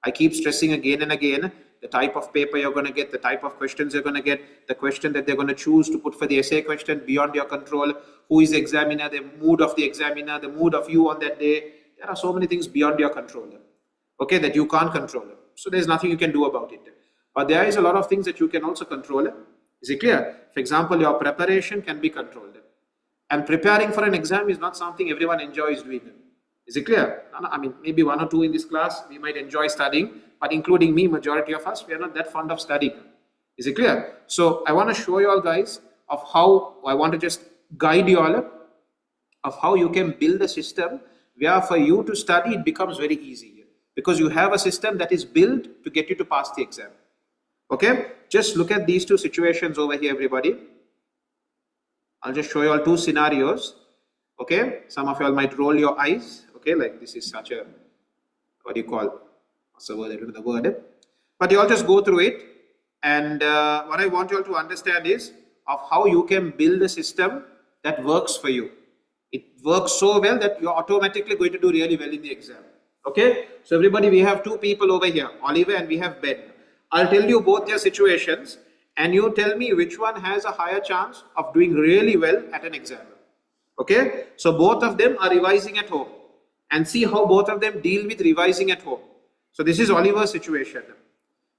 I keep stressing again and again, the type of paper you're going to get, the type of questions you're going to get, the question that they're going to choose to put for the essay question, beyond your control, who is the examiner, the mood of the examiner, the mood of you on that day. There are so many things beyond your control, okay, that you can't control. So there's nothing you can do about it. But there is a lot of things that you can also control. Is it clear? For example, your preparation can be controlled. And preparing for an exam is not something everyone enjoys doing. Is it clear? I mean, maybe one or two in this class, we might enjoy studying, but including me, majority of us, we are not that fond of studying. Is it clear? So I want to show you all guys of how, I want to just guide you all of how you can build a system where for you to study, it becomes very easy. Because you have a system that is built to get you to pass the exam. Okay? Just look at these two situations over here, everybody. I'll just show you all two scenarios. Okay? Some of you all might roll your eyes. Okay, like this is such a, what do you call, what's the word, I don't know the word. But you all just go through it. And what I want you all to understand is of how you can build a system that works for you. It works so well that you're automatically going to do really well in the exam. Okay, so everybody, we have two people over here, Oliver and we have Ben. I'll tell you both their situations and you tell me which one has a higher chance of doing really well at an exam. Okay, so both of them are revising at home and see how both of them deal with revising at home. So this is Oliver's situation.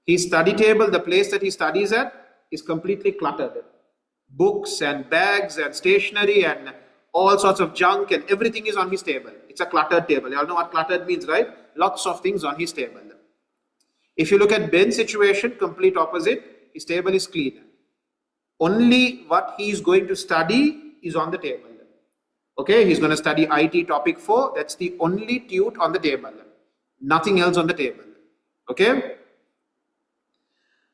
His study table, the place that he studies at, is completely cluttered. Books and bags and stationery and all sorts of junk and everything is on his table. It's a cluttered table. You all know what cluttered means, right? Lots of things on his table. If you look at Ben's situation, complete opposite. His table is clean. Only what he is going to study is on the table. Okay, he's going to study IT topic 4. That's the only tute on the table. Nothing else on the table. Okay.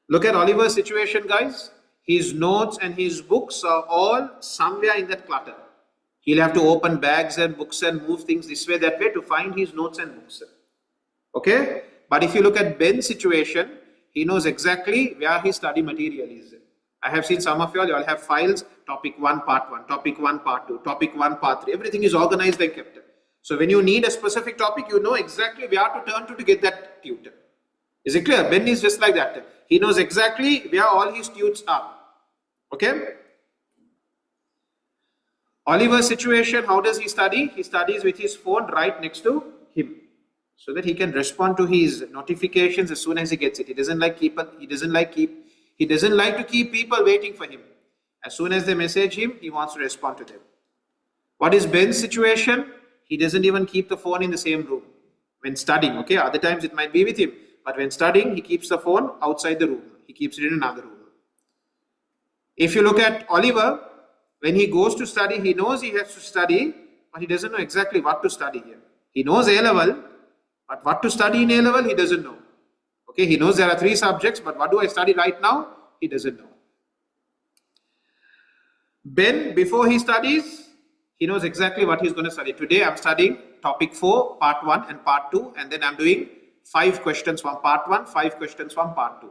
Look at Oliver's situation, guys. His notes and his books are all somewhere in that clutter. He'll have to open bags and books and move things this way, that way to find his notes and books. Okay. But if you look at Ben's situation, he knows exactly where his study material is. I have seen some of you all have files, topic 1, part 1, topic 1, part 2, topic 1, part 3. Everything is organized and kept. So when you need a specific topic, you know exactly where to turn to get that tutor. Is it clear? Ben is just like that. He knows exactly where all his tutes are. Okay? Oliver's situation, how does he study? He studies with his phone right next to him, so that he can respond to his notifications as soon as he gets it. He doesn't like to keep people waiting for him. As soon as they message him, he wants to respond to them. What is Ben's situation? He doesn't even keep the phone in the same room when studying. Okay, other times it might be with him, but when studying, he keeps the phone outside the room. He keeps it in another room. If you look at Oliver, when he goes to study, he knows he has to study, but he doesn't know exactly what to study here. He knows A level, but what to study in A level, he doesn't know. Okay, he knows there are 3 subjects, but what do I study right now? He doesn't know. Ben, before he studies, he knows exactly what he's going to study. Today I'm studying topic 4, part 1 and part 2, and then I'm doing 5 questions from part 1, 5 questions from part 2.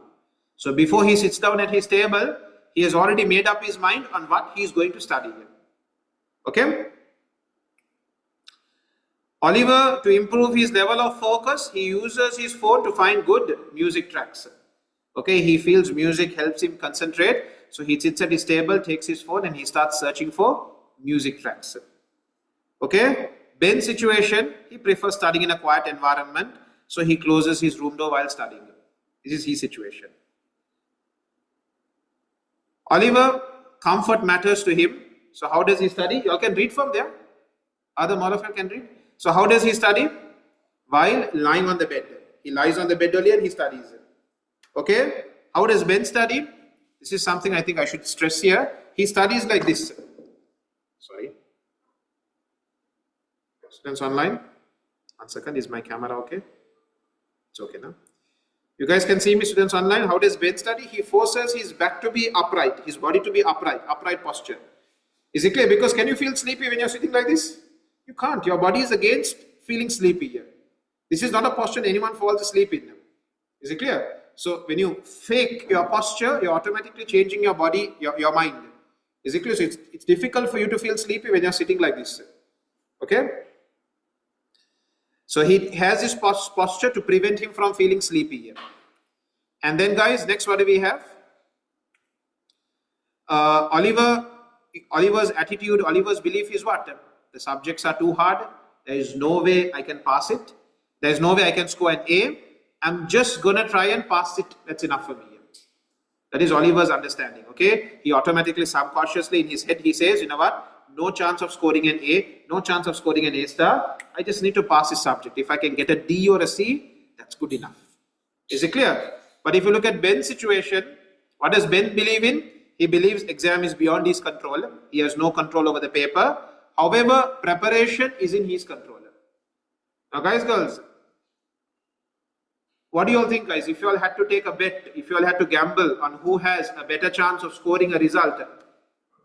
So before he sits down at his table, he has already made up his mind on what he is going to study here. Okay? Oliver, to improve his level of focus, he uses his phone to find good music tracks. Okay, he feels music helps him concentrate, so he sits at his table, takes his phone, and he starts searching for music tracks. Okay, Ben's situation, he prefers studying in a quiet environment, so he closes his room door while studying. This is his situation. Oliver, comfort matters to him. So how does he study? You all can read from there. Other more of you can read. So how does he study? While lying on the bed. He lies on the bed only and he studies. Okay. How does Ben study? This is something I think I should stress here. He studies like this. Sorry. Students online. 1 second. Is my camera okay? It's okay now. You guys can see me, students online. How does Ben study? He forces his back to be upright, his body to be upright posture. Is it clear? Because can you feel sleepy when you're sitting like this? You can't. Your body is against feeling sleepy here. This is not a posture anyone falls asleep in. Is it clear? So when you fake your posture, you're automatically changing your body, your mind. Is it clear? So it's difficult for you to feel sleepy when you're sitting like this. Okay? So he has this posture to prevent him from feeling sleepy here. And then guys, next what do we have? Oliver's attitude, Oliver's belief is what? The subjects are too hard. There is no way I can pass it. There is no way I can score an A. I'm just going to try and pass it. That's enough for me. That is Oliver's understanding. Okay. He automatically, subconsciously in his head, he says, you know what? No chance of scoring an A. No chance of scoring an A star. I just need to pass this subject. If I can get a D or a C, that's good enough. Is it clear? But if you look at Ben's situation, what does Ben believe in? He believes exam is beyond his control. He has no control over the paper. However, preparation is in his control. Now guys, girls, what do you all think, guys? If you all had to take a bet, if you all had to gamble on who has a better chance of scoring a result,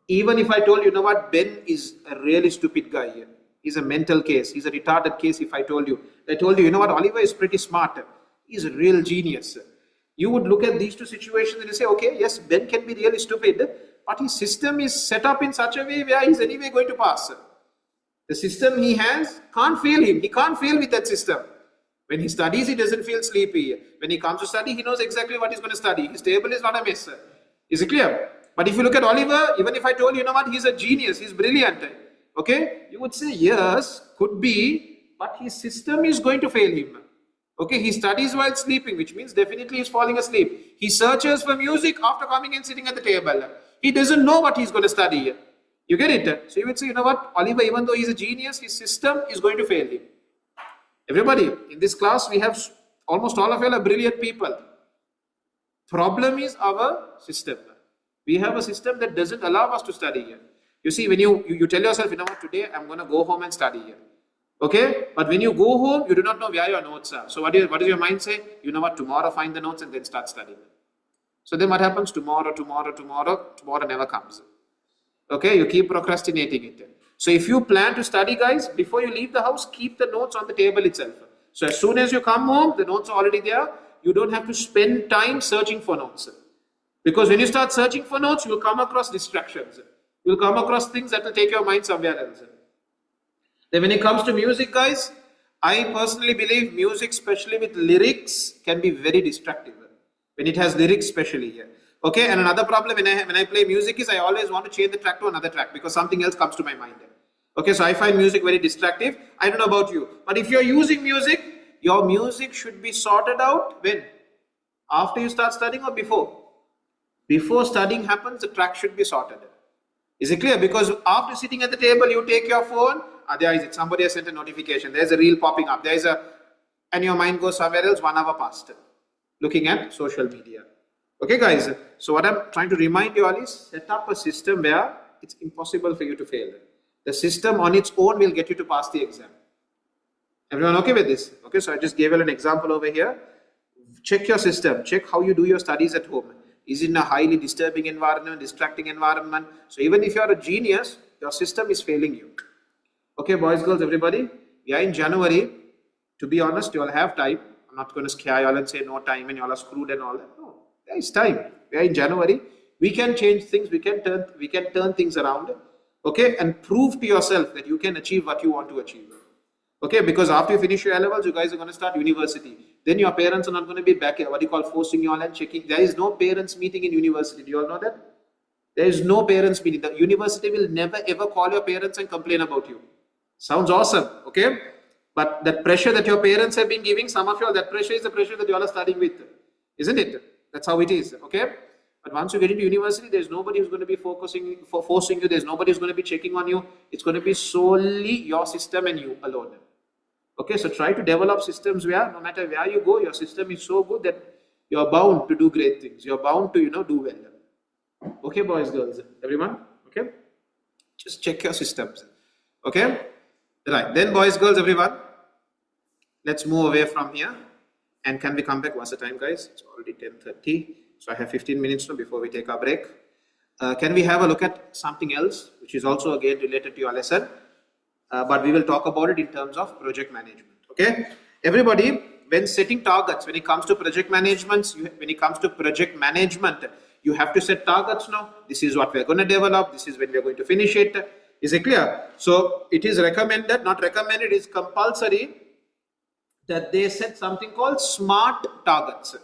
even if I told you, you know what, Ben is a really stupid guy here. He's a mental case. He's a retarded case if I told you. You know what, Oliver is pretty smart. He's a real genius. You would look at these two situations and you say, okay, yes, Ben can be really stupid, but his system is set up in such a way where he's anyway going to pass. The system he has can't fail him. He can't fail with that system. When he studies, he doesn't feel sleepy. When he comes to study, he knows exactly what he's going to study. His table is not a mess. Is it clear? But if you look at Oliver, even if I told you, you know what, he's a genius, he's brilliant. Okay, you would say, yes, could be, but his system is going to fail him. Okay, he studies while sleeping, which means definitely he's falling asleep. He searches for music after coming and sitting at the table. He doesn't know what he's going to study. You get it? So you would say, you know what, Oliver, even though he's a genius, his system is going to fail him. Everybody, in this class, we have almost all of you are brilliant people. Problem is our system. We have a system that doesn't allow us to study here. You see, when you tell yourself, you know what, today I'm going to go home and study here. Okay? But when you go home, you do not know where your notes are. So what does your mind say? You know what, tomorrow find the notes and then start studying. So then what happens? Tomorrow never comes. Okay? You keep procrastinating it. So if you plan to study, guys, before you leave the house, keep the notes on the table itself. So as soon as you come home, the notes are already there. You don't have to spend time searching for notes. Because when you start searching for notes, you'll come across distractions. You'll come across things that will take your mind somewhere else. Then when it comes to music, guys, I personally believe music, especially with lyrics, can be very destructive when it has lyrics, especially here. Okay, and another problem when I play music is I always want to change the track to another track because something else comes to my mind. Okay, so I find music very distractive. I don't know about you, but if you're using music, your music should be sorted out when? After you start studying or before? Before studying happens, the track should be sorted. Is it clear? Because after sitting at the table, you take your phone. There is it. Somebody has sent a notification. There's a reel popping up. And your mind goes somewhere else. 1 hour passed, looking at social media. Okay, guys. So what I'm trying to remind you all is set up a system where it's impossible for you to fail. The system on its own will get you to pass the exam. Everyone okay with this? Okay, so I just gave you an example over here. Check your system. Check how you do your studies at home. Is it in a highly disturbing environment, distracting environment? So even if you're a genius, your system is failing you. Okay, boys, girls, everybody. We are in January. To be honest, you all have time. I'm not going to scare you all and say no time and you all are screwed and all that. No, there is time. We are in January. We can change things. We can turn things around. Okay, and prove to yourself that you can achieve what you want to achieve. Okay, because after you finish your A-levels, you guys are going to start university. Then your parents are not going to be back here, what you call forcing you all and checking. There is no parents meeting in university. Do you all know that? There is no parents meeting. The university will never ever call your parents and complain about you. Sounds awesome, okay? But that pressure that your parents have been giving, some of you all, that pressure is the pressure that you all are studying with. Isn't it? That's how it is, okay? But once you get into university, there's nobody who's going to be forcing you. There's nobody who's going to be checking on you. It's going to be solely your system and you alone. Okay, so try to develop systems where no matter where you go, your system is so good that you're bound to do great things. You're bound to, do well. Okay, boys, girls, everyone. Okay, just check your systems. Okay, right. Then, boys, girls, everyone, let's move away from here. And can we come back? What's the time, guys? It's already 10:30. So I have 15 minutes now before we take our break. Can we have a look at something else, which is also again related to your lesson? But we will talk about it in terms of project management. Okay, everybody, when setting targets, when it comes to project management, you have to set targets now. This is what we're going to develop. This is when we're going to finish it. Is it clear? So it is recommended, not recommended, it is compulsory that they set something called SMART targets.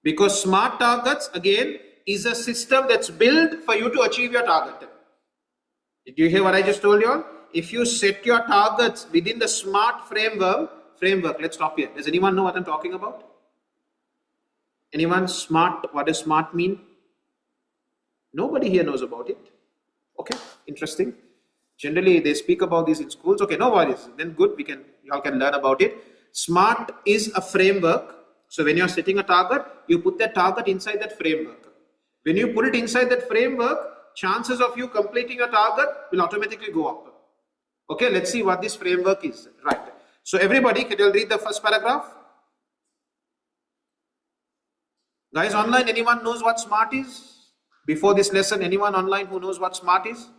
Because SMART targets, again, is a system that's built for you to achieve your target. Did you hear what I just told you all? If you set your targets within the SMART framework, let's stop here. Does anyone know what I'm talking about? Anyone? SMART, what does SMART mean? Nobody here knows about it. Okay, interesting. Generally, they speak about this in schools. Okay, no worries. Then good, you all can learn about it. SMART is a framework. So when you're setting a target, you put that target inside that framework. When you put it inside that framework, chances of you completing your target will automatically go up. Okay, let's see what this framework is. Right. So everybody, can you read the first paragraph? Guys online, anyone knows what SMART is? Before this lesson, anyone online who knows what SMART is?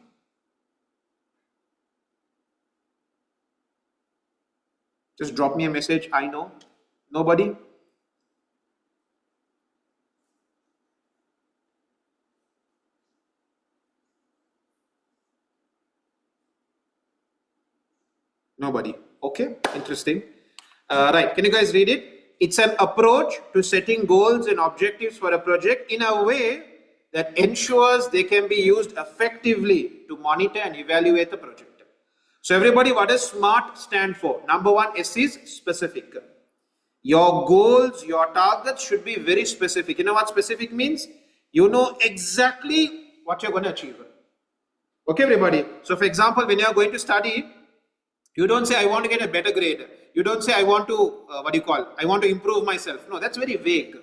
Just drop me a message, I know. Nobody? Nobody. Okay, interesting. Right, can you guys read it? It's an approach to setting goals and objectives for a project in a way that ensures they can be used effectively to monitor and evaluate the project. So everybody, what does SMART stand for? Number one, S is specific. Your goals, your targets should be very specific. You know what specific means? You know exactly what you're going to achieve. Okay, everybody. So for example, when you're going to study, you don't say, I want to get a better grade. You don't say, I want to, I want to improve myself. No, that's very vague.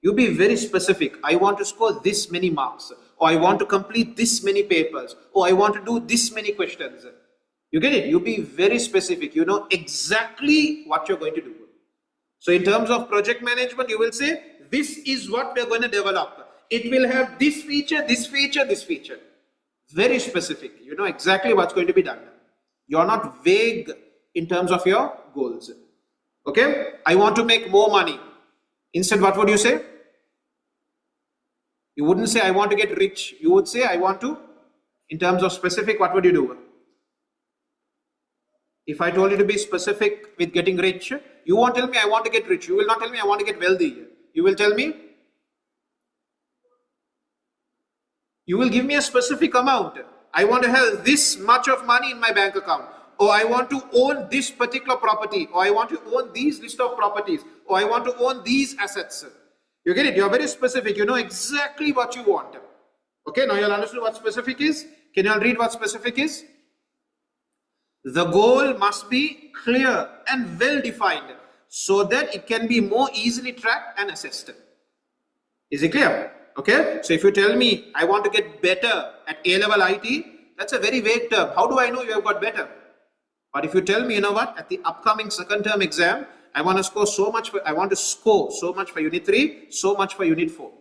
You be very specific. I want to score this many marks. Or I want to complete this many papers. Or I want to do this many questions. You get it? You be very specific. You know exactly what you're going to do. So in terms of project management, you will say, this is what we're going to develop. It will have this feature, this feature, this feature. Very specific. You know exactly what's going to be done. You're not vague in terms of your goals. Okay? I want to make more money. Instead, what would you say? You wouldn't say, I want to get rich. You would say, I want to, in terms of specific, what would you do? If I told you to be specific with getting rich, you won't tell me I want to get rich. You will not tell me I want to get wealthy. You will tell me, you will give me a specific amount. I want to have this much of money in my bank account. Or I want to own this particular property. Or I want to own these list of properties. Or I want to own these assets. You get it? You're very specific. You know exactly what you want. Okay, now you'll understand what specific is. Can you all read what specific is? The goal must be clear and well defined so that it can be more easily tracked and assessed. Is it clear? Okay, so if you tell me I want to get better at A-level IT, that's a very vague term. How do I know you have got better? But if you tell me, you know what, at the upcoming second term exam, I want to score so much for, I want to score so much for unit 3, so much for unit 4.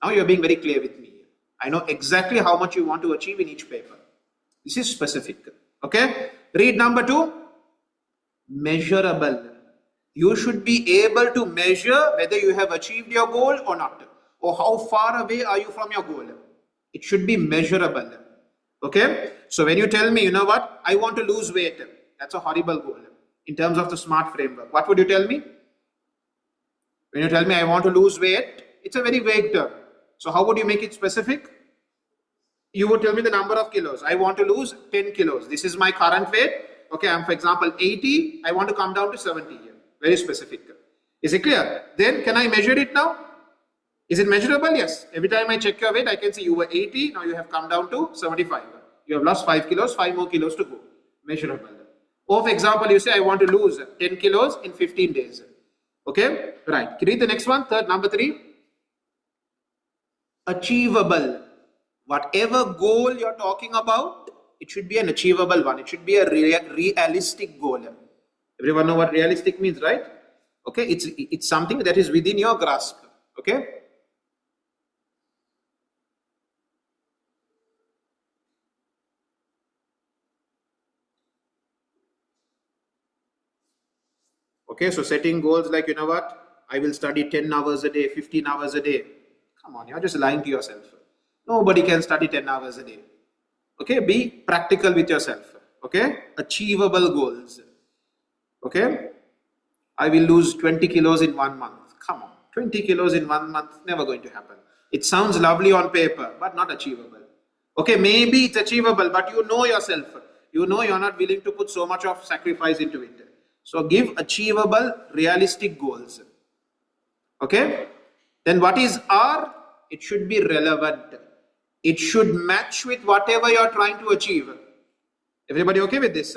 Now you're being very clear with me. I know exactly how much you want to achieve in each paper. This is specific. Okay, read number 2. Measurable. You should be able to measure whether you have achieved your goal or not, or how far away are you from your goal. It should be measurable. Okay, so when you tell me, you know what, I want to lose weight, that's a horrible goal in terms of the SMART framework. What would you tell me? When you tell me I want to lose weight, it's a very vague term. So how would you make it specific? You would tell me the number of kilos. I want to lose 10 kilos. This is my current weight. Okay, I'm for example 80. I want to come down to 70 here. Very specific. Is it clear? Then can I measure it now? Is it measurable? Yes. Every time I check your weight, I can see you were 80. Now you have come down to 75. You have lost 5 kilos, 5 more kilos to go. Measurable. Or for example, you say I want to lose 10 kilos in 15 days. Okay, right. Can you read the next one? Number 3. Achievable. Whatever goal you're talking about, it should be an achievable one. It should be a realistic goal. Everyone know what realistic means, right? Okay, it's something that is within your grasp. Okay. Okay, so setting goals like, you know what, I will study 10 hours a day, 15 hours a day. Come on, you're just lying to yourself. Nobody can study 10 hours a day. Okay, be practical with yourself. Okay, achievable goals. Okay, I will lose 20 kilos in 1 month. Come on, 20 kilos in 1 month, never going to happen. It sounds lovely on paper, but not achievable. Okay, maybe it's achievable, but you know yourself. You know you're not willing to put so much of sacrifice into it. So give achievable, realistic goals. Okay, then what is R? It should be relevant. It should match with whatever you're trying to achieve. Everybody okay with this?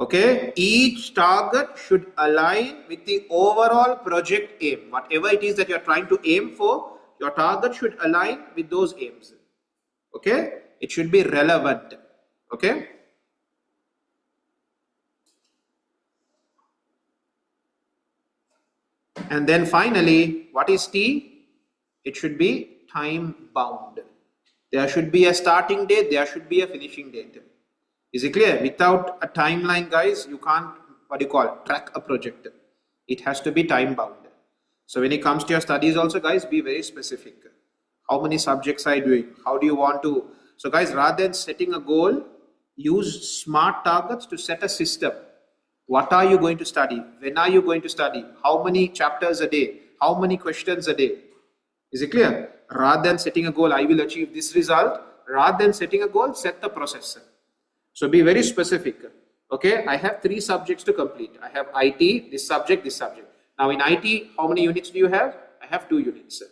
Okay, each target should align with the overall project aim. Whatever it is that you're trying to aim for, your target should align with those aims. Okay, it should be relevant. Okay. And then finally, what is T? It should be time bound. There should be a starting date, there should be a finishing date. Is it clear? Without a timeline, guys, you can't, track a project. It has to be time bound. So when it comes to your studies also, guys, be very specific. How many subjects are you doing? How do you want to? So guys, rather than setting a goal, use SMART targets to set a system. What are you going to study? When are you going to study? How many chapters a day? How many questions a day? Is it clear? Rather than setting a goal, I will achieve this result. Rather than setting a goal, set the process. So be very specific. Okay, I have 3 subjects to complete. I have IT, this subject, this subject. Now in IT, how many units do you have? I have 2 units.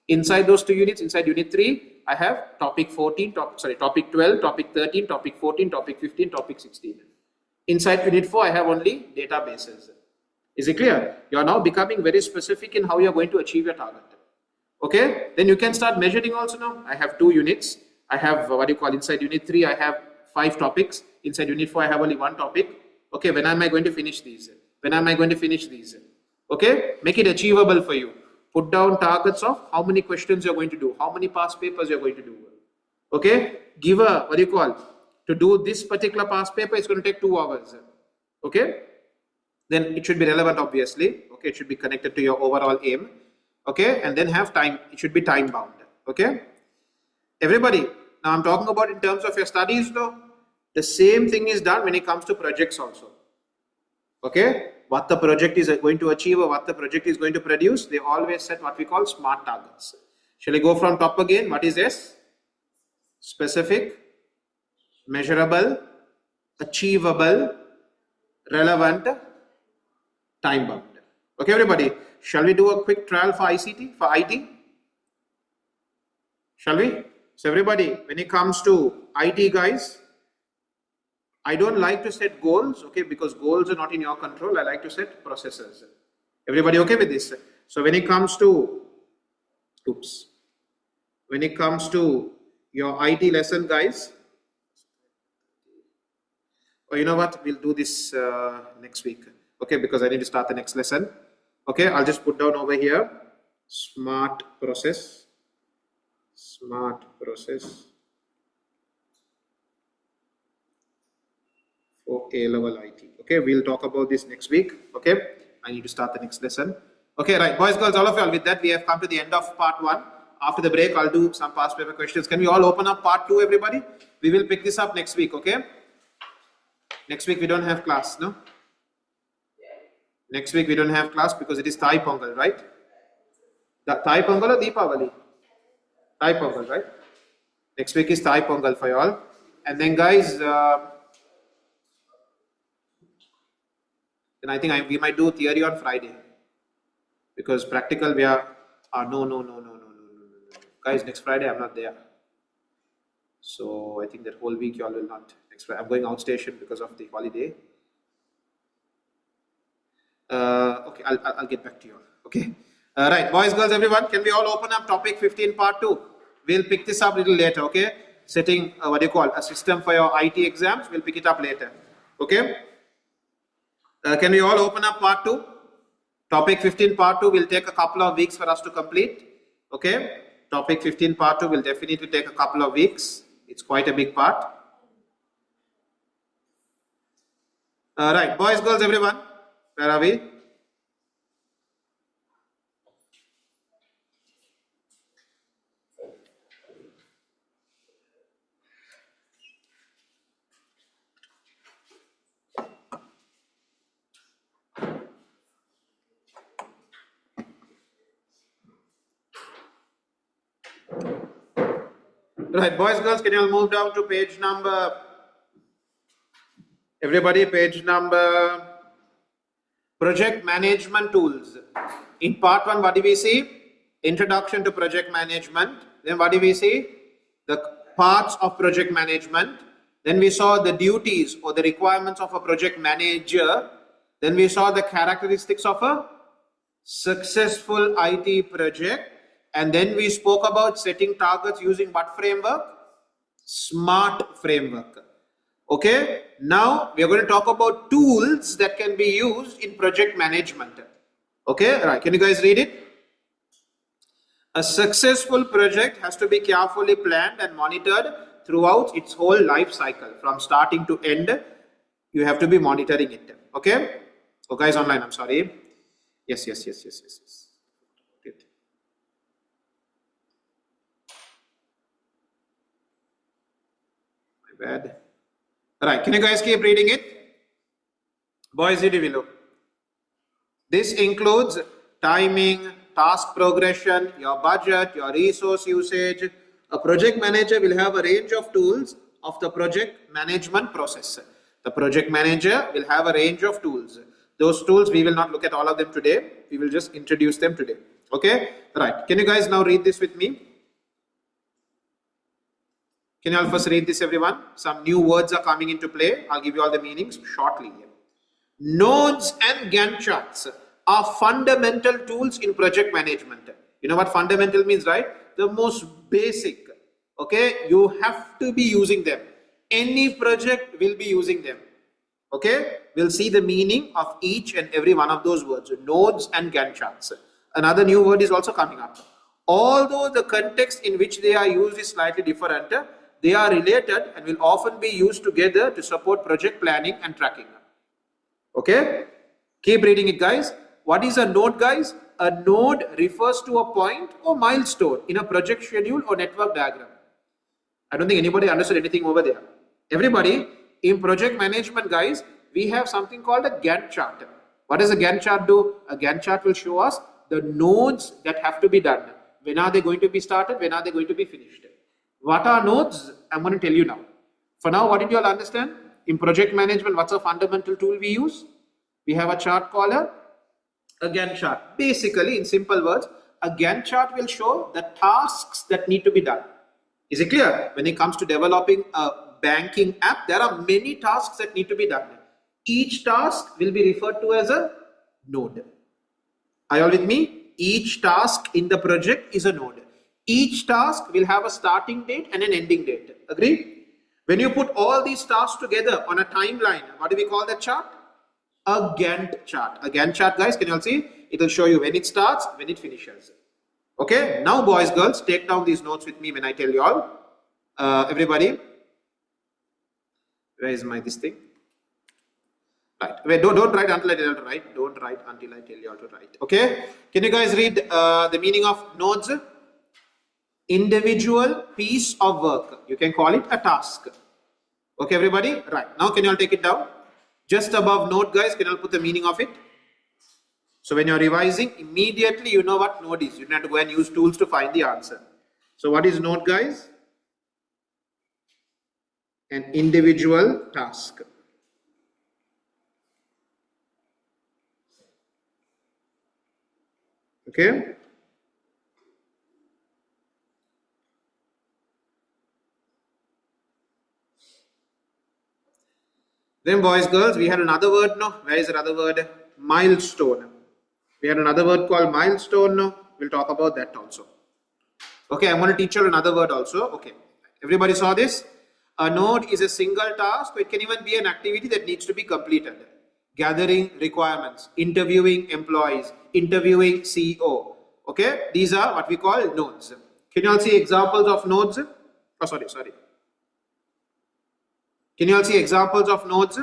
Inside those 2 units, inside unit 3, I have topic 14, topic 12, topic 13, topic 14, topic 15, topic 16. Inside unit 4, I have only databases. Is it clear? You are now becoming very specific in how you are going to achieve your target. Okay, then you can start measuring also now. I have 2 units. I have inside unit 3, I have 5 topics. Inside unit 4, I have only 1 topic. Okay, when am I going to finish these? When am I going to finish these? Okay, make it achievable for you. Put down targets of how many questions you're going to do, how many past papers you're going to do. Okay, give a, to do this particular past paper, it's going to take 2 hours. Okay, then it should be relevant, obviously. Okay, it should be connected to your overall aim. Okay, and then have time, it should be time bound. Okay, everybody, Now I'm talking about in terms of your studies though. The same thing is done when it comes to projects also. Okay, what the project is going to achieve or what the project is going to produce, they always set what we call SMART targets. Shall I go from top again? What is S? Specific, measurable, achievable, relevant, time bound. Okay, everybody, shall we do a quick trial for ICT, for IT? Shall we? So everybody, when it comes to IT guys, I don't like to set goals, okay, because goals are not in your control. I like to set processes. Everybody okay with this? So when it comes to, when it comes to your IT lesson guys, oh, you know what, we'll do this next week, okay, because I need to start the next lesson. Okay, I'll just put down over here, smart process for A-level IT. Okay, we'll talk about this next week. Okay, I need to start the next lesson. Okay, right, boys, girls, all of y'all, with that, we have come to the end of part 1. After the break, I'll do some past paper questions. Can we all open up part 2, everybody? We will pick this up next week, okay? Next week, we don't have class, no? Next week, we don't have class because it is Thai Pongal, right? The Thai Pongal or Deepavali? Thai Pongal, right? Next week is Thai Pongal for y'all. And then, guys, then I think we might do theory on Friday because practical we are no. Guys, next Friday I'm not there, so I think that whole week you all will not. Next Friday I'm going outstation because of the holiday. Okay, I'll get back to you all. Okay, right, boys, girls, everyone, can we all open up topic 15 part 2? We'll pick this up a little later. Okay, setting what do you call a system for your IT exams. We'll pick it up later. Okay. Can we all open up part 2? Topic 15 part 2 will take a couple of weeks for us to complete. Okay. Topic 15 part 2 will definitely take a couple of weeks. It's quite a big part. Right. Boys, girls, everyone. Where are we? Right, boys, girls, can you all move down to page number, everybody, page number, project management tools. In part 1, what do we see? Introduction to project management. Then what do we see? The parts of project management. Then we saw the duties or the requirements of a project manager. Then we saw the characteristics of a successful IT project. And then we spoke about setting targets using what framework? SMART framework. Okay, now we are going to talk about tools that can be used in project management. Okay, right, can you guys read it? A successful project has to be carefully planned and monitored throughout its whole life cycle. From starting to end, you have to be monitoring it. Okay, so guys online, I'm sorry. Yes. Bad. Right, can you guys keep reading it? Boys, read it below. This includes timing, task progression, your budget, your resource usage. A project manager will have a range of tools of the project management process. The project manager will have a range of tools. Those tools, we will not look at all of them today. We will just introduce them today. Okay? Right, can you guys now read this with me? Can you all first read this, everyone? Some new words are coming into play. I'll give you all the meanings shortly. Nodes and Gantt charts are fundamental tools in project management. You know what fundamental means, right? The most basic. Okay, you have to be using them. Any project will be using them. Okay, we'll see the meaning of each and every one of those words. Nodes and Gantt charts. Another new word is also coming up. Although the context in which they are used is slightly different, they are related and will often be used together to support project planning and tracking. Okay, keep reading it, guys. What is a node, guys? A node refers to a point or milestone in a project schedule or network diagram. I don't think anybody understood anything over there. Everybody, in project management, guys, we have something called a Gantt chart. What does a Gantt chart do? A Gantt chart will show us the nodes that have to be done. When are they going to be started? When are they going to be finished? What are nodes? I'm going to tell you now. For now, what did you all understand? In project management, what's a fundamental tool we use? We have a chart called a Gantt chart. Basically, in simple words, a Gantt chart will show the tasks that need to be done. Is it clear? When it comes to developing a banking app, there are many tasks that need to be done. Each task will be referred to as a node. Are you all with me? Each task in the project is a node. Each task will have a starting date and an ending date. Agree? When you put all these tasks together on a timeline, what do we call that chart? A Gantt chart. A Gantt chart, guys, can you all see? It will show you when it starts, when it finishes. Okay, now boys, girls, take down these notes with me when I tell you all. Everybody, where is my this thing? Right. Wait, don't write until I tell you all to write. Don't write until I tell you all to write. Okay? Can you guys read the meaning of nodes? Individual piece of work. You can call it a task. Okay, everybody? Right. Now, can you all take it down? Just above node, guys, can you all put the meaning of it? So when you're revising, immediately you know what node is. You don't have to go and use tools to find the answer. So what is node, guys? An individual task. Okay? Then boys, girls, we had another word, no? Where is another word? Milestone. We had another word called milestone, no? We'll talk about that also. Okay, I'm going to teach you another word also. Okay, everybody saw this? A node is a single task. It can even be an activity that needs to be completed. Gathering requirements, interviewing employees, interviewing CEO. Okay, these are what we call nodes. Can you all see examples of nodes? Oh, sorry. Can you all see examples of nodes?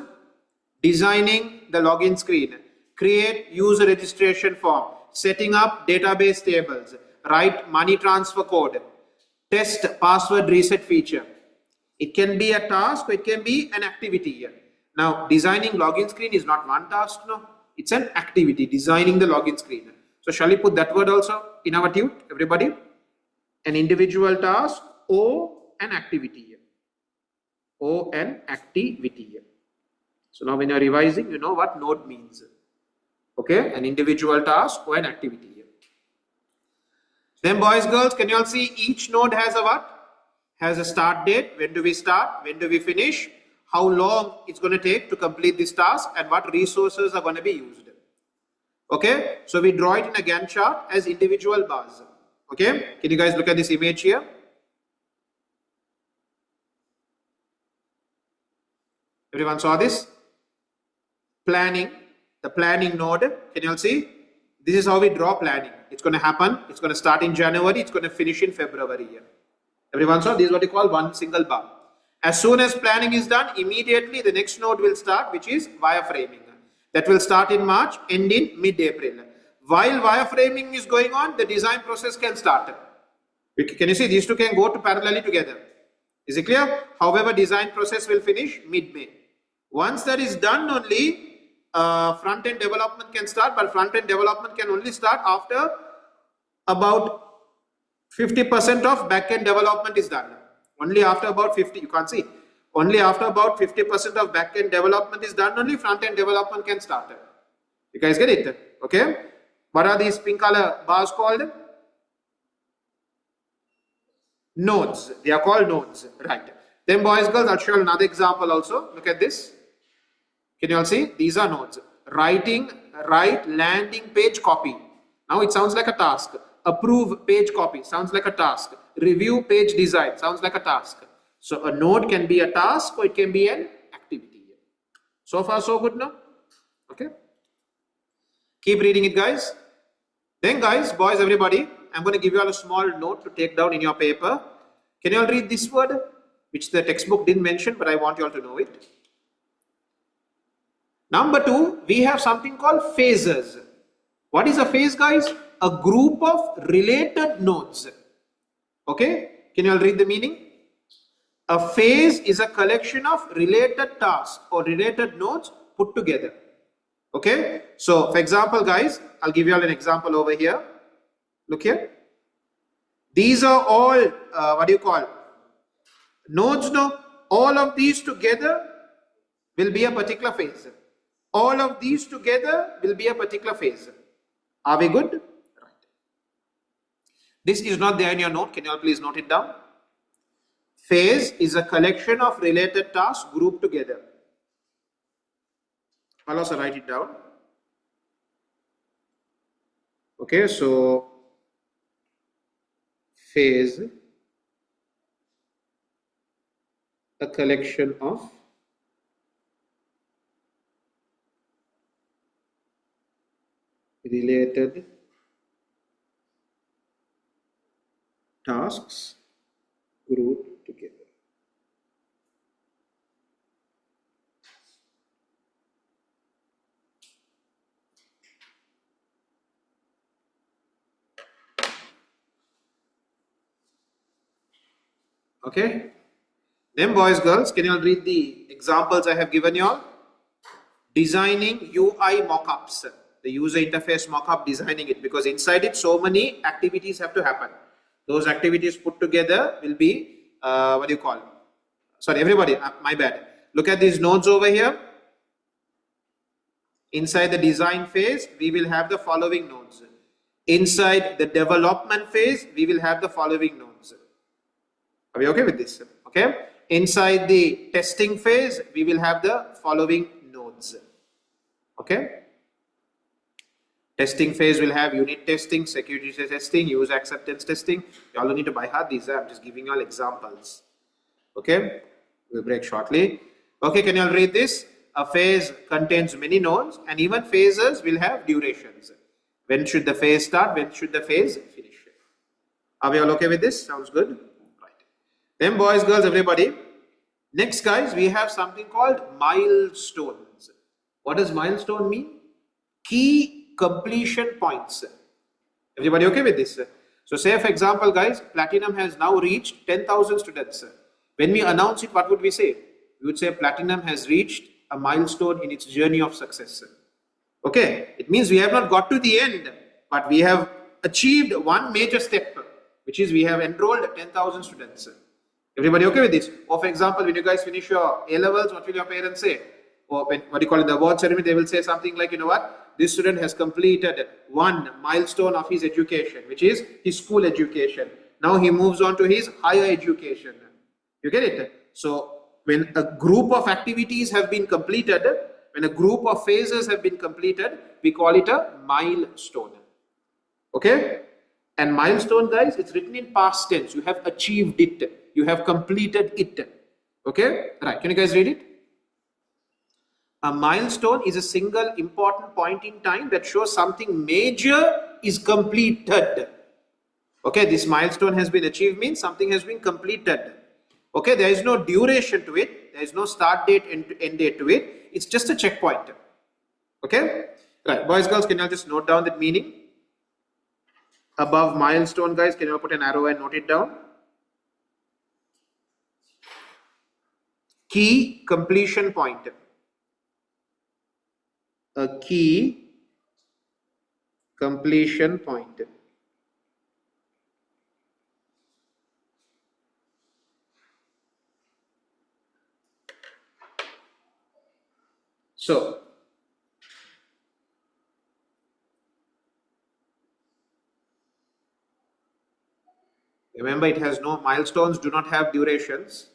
Designing the login screen, create user registration form, setting up database tables, write money transfer code, test password reset feature. It can be a task or it can be an activity here. Now, designing login screen is not one task, no. It's an activity, designing the login screen. So, shall we put that word also in our tute, everybody? An individual task or an activity here. Or an activity here. So, now when you are revising, you know what node means. Okay, an individual task or an activity here. Then, boys, girls, can you all see each node has a what? Has a start date. When do we start? When do we finish? How long it's going to take to complete this task and what resources are going to be used. Okay, so we draw it in a Gantt chart as individual bars. Okay, can you guys look at this image here? Everyone saw this? Planning, the planning node. Can you all see? This is how we draw planning. It's going to happen. It's going to start in January. It's going to finish in February here. Everyone saw? This is what we call one single bar. As soon as planning is done, immediately the next node will start, which is wireframing. That will start in March, end in mid-April. While wireframing is going on, the design process can start. Can you see? These two can go to parallelly together. Is it clear? However, design process will finish mid-May. Once that is done, only front-end development can start, but front-end development can only start after about 50% of back-end development is done. Only after about 50, you can't see. Only after about 50% of back-end development is done, only front-end development can start. You guys get it? Okay. What are these pink color bars called? Nodes. They are called nodes. Right. Then boys, girls, I'll show you another example also. Look at this. Can you all see? These are nodes. Write landing page copy. Now it sounds like a task. Approve page copy. Sounds like a task. Review page design. Sounds like a task. So a node can be a task or it can be an activity. So far so good now? Okay. Keep reading it, guys. Then guys, boys, everybody, I'm going to give you all a small note to take down in your paper. Can you all read this word? Which the textbook didn't mention, but I want you all to know it. Number 2, we have something called phases. What is a phase, guys? A group of related nodes. Okay? Can you all read the meaning? A phase is a collection of related tasks or related nodes put together. Okay, so for example, guys, I'll give you all an example over here. Look here. These are all what do you call nodes? No, all of these together will be a particular phase. All of these together will be a particular phase. Are we good? Right. This is not there in your note. Can you all please note it down? Phase is a collection of related tasks grouped together. I'll also write it down. Okay, so phase, a collection of related tasks grouped together. Okay. Then boys, girls, can you all read the examples I have given you all? Designing UI mockups, the user interface mockup, designing it, because inside it so many activities have to happen. Those activities put together will be what do you call? Sorry, everybody, my bad. Look at these nodes over here. Inside the design phase, we will have the following nodes. Inside the development phase, we will have the following nodes. Are we okay with this? Okay. Inside the testing phase, we will have the following nodes. Okay. Testing phase will have unit testing, security testing, user acceptance testing. You all don't need to by heart these. I'm just giving you all examples. Okay. We'll break shortly. Okay. Can you all read this? A phase contains many nodes, and even phases will have durations. When should the phase start? When should the phase finish? Are we all okay with this? Sounds good? Right. Then boys, girls, everybody. Next, guys, we have something called milestones. What does milestone mean? Key completion points. Everybody okay with this? So say for example, guys, Platinum has now reached 10,000 students. When we announce it, what would we say? We would say Platinum has reached a milestone in its journey of success. Okay, it means we have not got to the end, but we have achieved one major step, which is we have enrolled 10,000 students. Everybody okay with this? Or for example, when you guys finish your A-levels, what will your parents say? Or when, what do you call it, the award ceremony, they will say something like, you know what, this student has completed one milestone of his education, which is his school education. Now he moves on to his higher education. You get it? So when a group of activities have been completed, when a group of phases have been completed, we call it a milestone. Okay? And milestone, guys, it's written in past tense. You have achieved it. You have completed it. Okay? Right. Can you guys read it? A milestone is a single important point in time that shows something major is completed. Okay? This milestone has been achieved means something has been completed. Okay? There is no duration to it. There is no start date and end date to it. It's just a checkpoint. Okay? Right. Boys, girls, can you all just note down that meaning? Above milestone, guys, can you all put an arrow and note it down? Key completion point. A key completion point. So, remember, it has no milestones, do not have durations.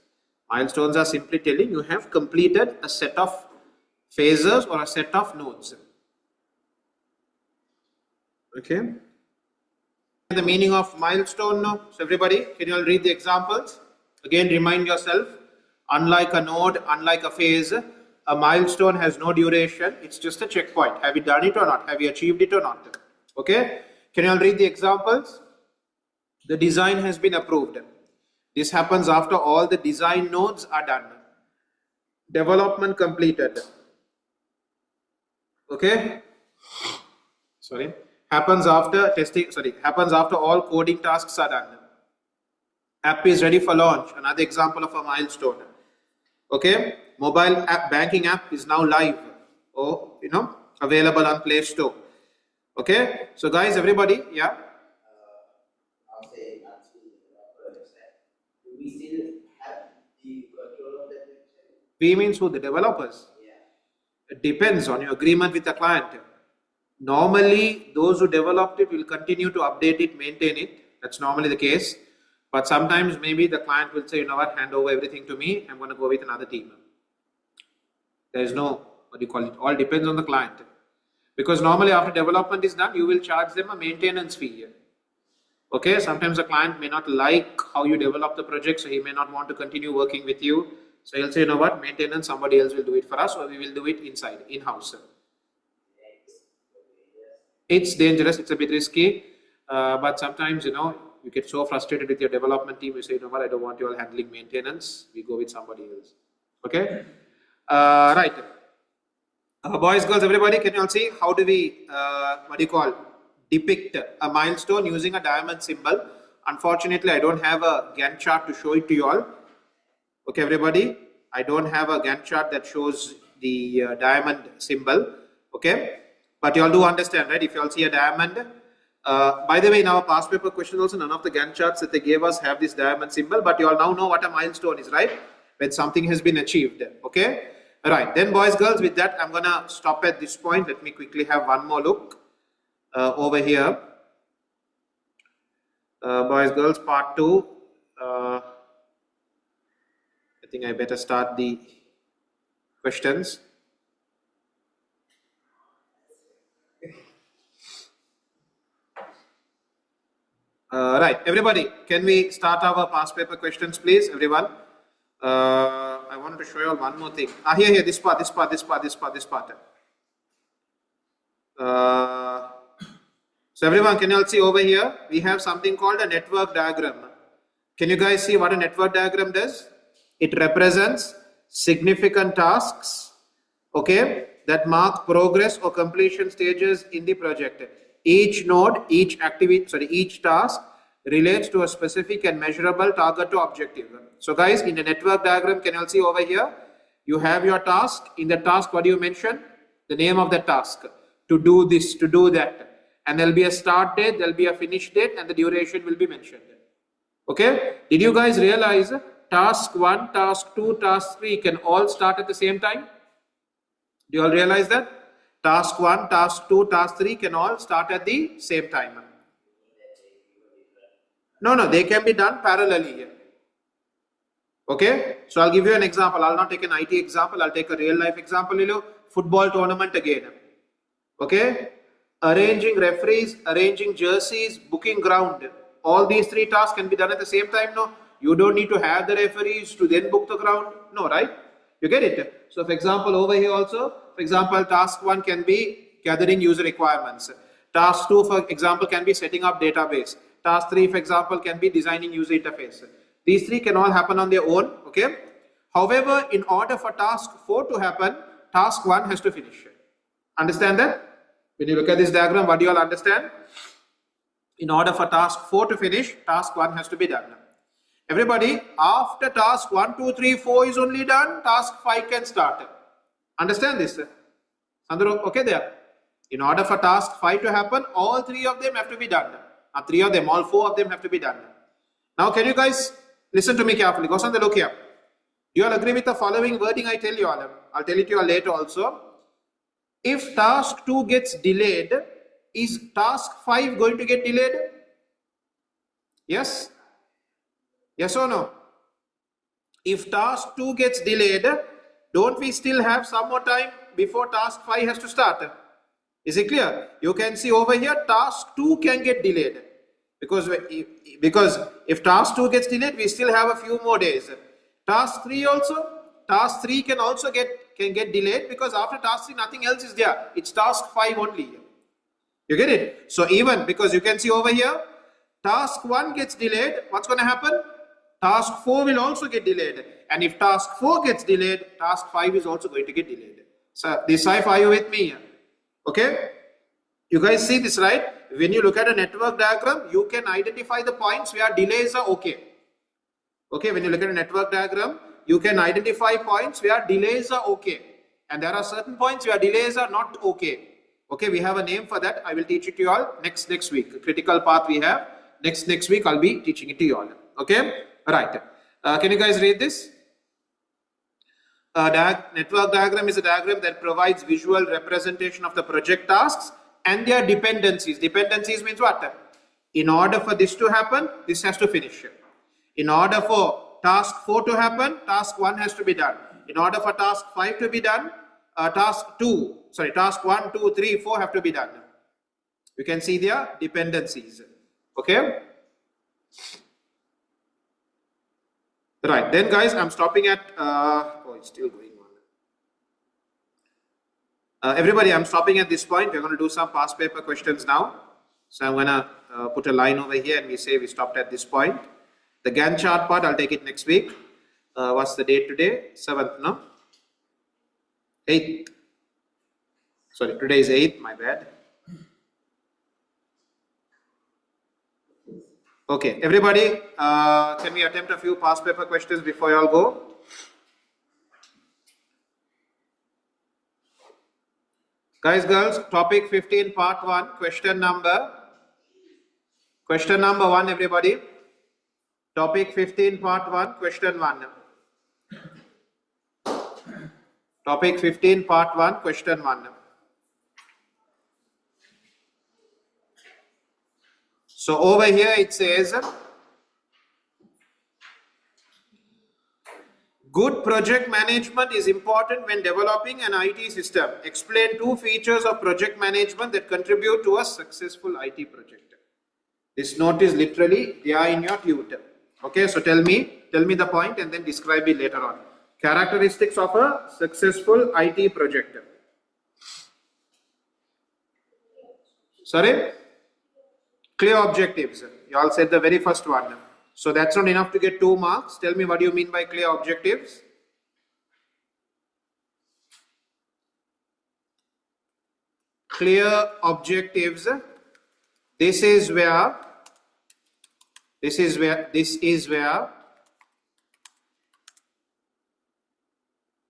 Milestones are simply telling you have completed a set of phases or a set of nodes. Okay. The meaning of milestone now. So everybody, can you all read the examples? Again, remind yourself, unlike a node, unlike a phase, a milestone has no duration. It's just a checkpoint. Have you done it or not? Have you achieved it or not? Okay. Can you all read the examples? The design has been approved. This happens after all the design nodes are done. Development completed. Okay. Sorry. Happens after testing. Sorry. Happens after all coding tasks are done. App is ready for launch. Another example of a milestone. Okay, mobile app banking app is now live or available on Play Store. Okay, so guys, everybody, yeah.
Now say once we develop a website, do we still have the control of that website?
We means who? The developers.
Yeah.
It depends on your agreement with the client. Normally, those who developed it will continue to update it, maintain it. That's normally the case. But sometimes maybe the client will say, you know what, hand over everything to me. I'm going to go with another team. There is no, what do you call it? All depends on the client. Because normally after development is done, you will charge them a maintenance fee. Okay, sometimes the client may not like how you develop the project, so he may not want to continue working with you. So he'll say, you know what, maintenance, somebody else will do it for us, or we will do it inside, in-house. It's dangerous, it's a bit risky, but sometimes, you get so frustrated with your development team, you say, you know what, I don't want you all handling maintenance, we go with somebody else. Okay, right. Boys, girls, everybody, can you all see how do we, depict a milestone using a diamond symbol? Unfortunately, I don't have a Gantt chart to show it to you all. Okay, everybody, I don't have a Gantt chart that shows the diamond symbol. Okay, but you all do understand, right? If you all see a diamond, by the way, in our past paper questions also, none of the Gantt charts that they gave us have this diamond symbol, but you all now know what a milestone is, right? When something has been achieved. Okay, right. Then, boys, girls, with that, I'm gonna stop at this point. Let me quickly have one more look over here. Boys, girls, part 2. I think I better start the questions. Right, everybody, can we start our past paper questions, please, everyone? I wanted to show you all one more thing. Here, this part. So everyone, can you all see over here? We have something called a network diagram. Can you guys see what a network diagram does? It represents significant tasks, okay, that mark progress or completion stages in the project. Each node, each task relates to a specific and measurable target to objective. So guys, in the network diagram, can you all see over here? You have your task. In the task, what do you mention? The name of the task. To do this, to do that. And there'll be a start date, there'll be a finish date, and the duration will be mentioned. Okay? Did you guys realize task 1, task 2, task 3 can all start at the same time? Do you all realize that? Task 1, task 2, task 3 can all start at the same time. No, they can be done parallelly here. Okay? So I'll give you an example. I'll not take an IT example. I'll take a real life example. Football tournament again. Okay? Arranging referees, arranging jerseys, booking ground. All these 3 tasks can be done at the same time. No, you don't need to have the referees to then book the ground. No, right? You get it? So for example, over here also, for example, task 1 can be gathering user requirements. Task 2, for example, can be setting up database. Task 3, for example, can be designing user interface. These 3 can all happen on their own. Okay. However, in order for task 4 to happen, task 1 has to finish. Understand that? When you look at this diagram, what do you all understand? In order for task 4 to finish, task 1 has to be done. Everybody, after task 1, 2, 3, 4 is only done, task 5 can start. Understand this? Sandro, okay there? In order for task 5 to happen, all 3 of them have to be done. Not 3 of them, all 4 of them have to be done. Now, can you guys listen to me carefully? Go on the look here. You all agree with the following wording I tell you all? I'll tell it to you all later also. If task 2 gets delayed, is task 5 going to get delayed? Yes? Yes or no? If task 2 gets delayed, don't we still have some more time before task 5 has to start? Is it clear? You can see over here, task 2 can get delayed. Because if task 2 gets delayed, we still have a few more days. Task 3 also, task 3 can also get delayed because after task 3 nothing else is there. It's task 5 only. You get it? So even because you can see over here, task 1 gets delayed, what's going to happen? Task 4 will also get delayed. And if task 4 gets delayed, task 5 is also going to get delayed. So this side, are you with me? Okay? You guys see this, right? When you look at a network diagram, you can identify the points where delays are okay. Okay, when you look at a network diagram, you can identify points where delays are okay. And there are certain points where delays are not okay. Okay, we have a name for that. I will teach it to you all next week. A critical path we have. Next week, I'll be teaching it to you all. Okay, right. Can you guys read this? Network diagram is a diagram that provides visual representation of the project tasks and their dependencies. Dependencies means what? In order for this to happen, this has to finish. In order for task 4 to happen, task 1 has to be done. In order for task 5 to be done, task 1, 2, 3, 4 have to be done. You can see their dependencies. Okay? Right, then guys, I'm stopping at, it's still going on. Everybody, I'm stopping at this point. We're going to do some past paper questions now. So I'm going to put a line over here and we say we stopped at this point. The Gantt chart part, I'll take it next week. What's the date today? 7th, no? 8th. Sorry, today is 8th, my bad. Okay, everybody, can we attempt a few past paper questions before you all go? Guys, girls, topic 15, part 1, question number 1, everybody. Topic 15, part 1, question 1. Topic 15, part 1, question 1. So over here it says, good project management is important when developing an IT system. Explain 2 features of project management that contribute to a successful IT project. This note is literally there in your tutor. Okay, so tell me the point and then describe it later on. Characteristics of a successful IT project. Sorry? Clear objectives. You all said the very first one. So that's not enough to get 2 marks. Tell me what do you mean by clear objectives? Clear objectives. This is where.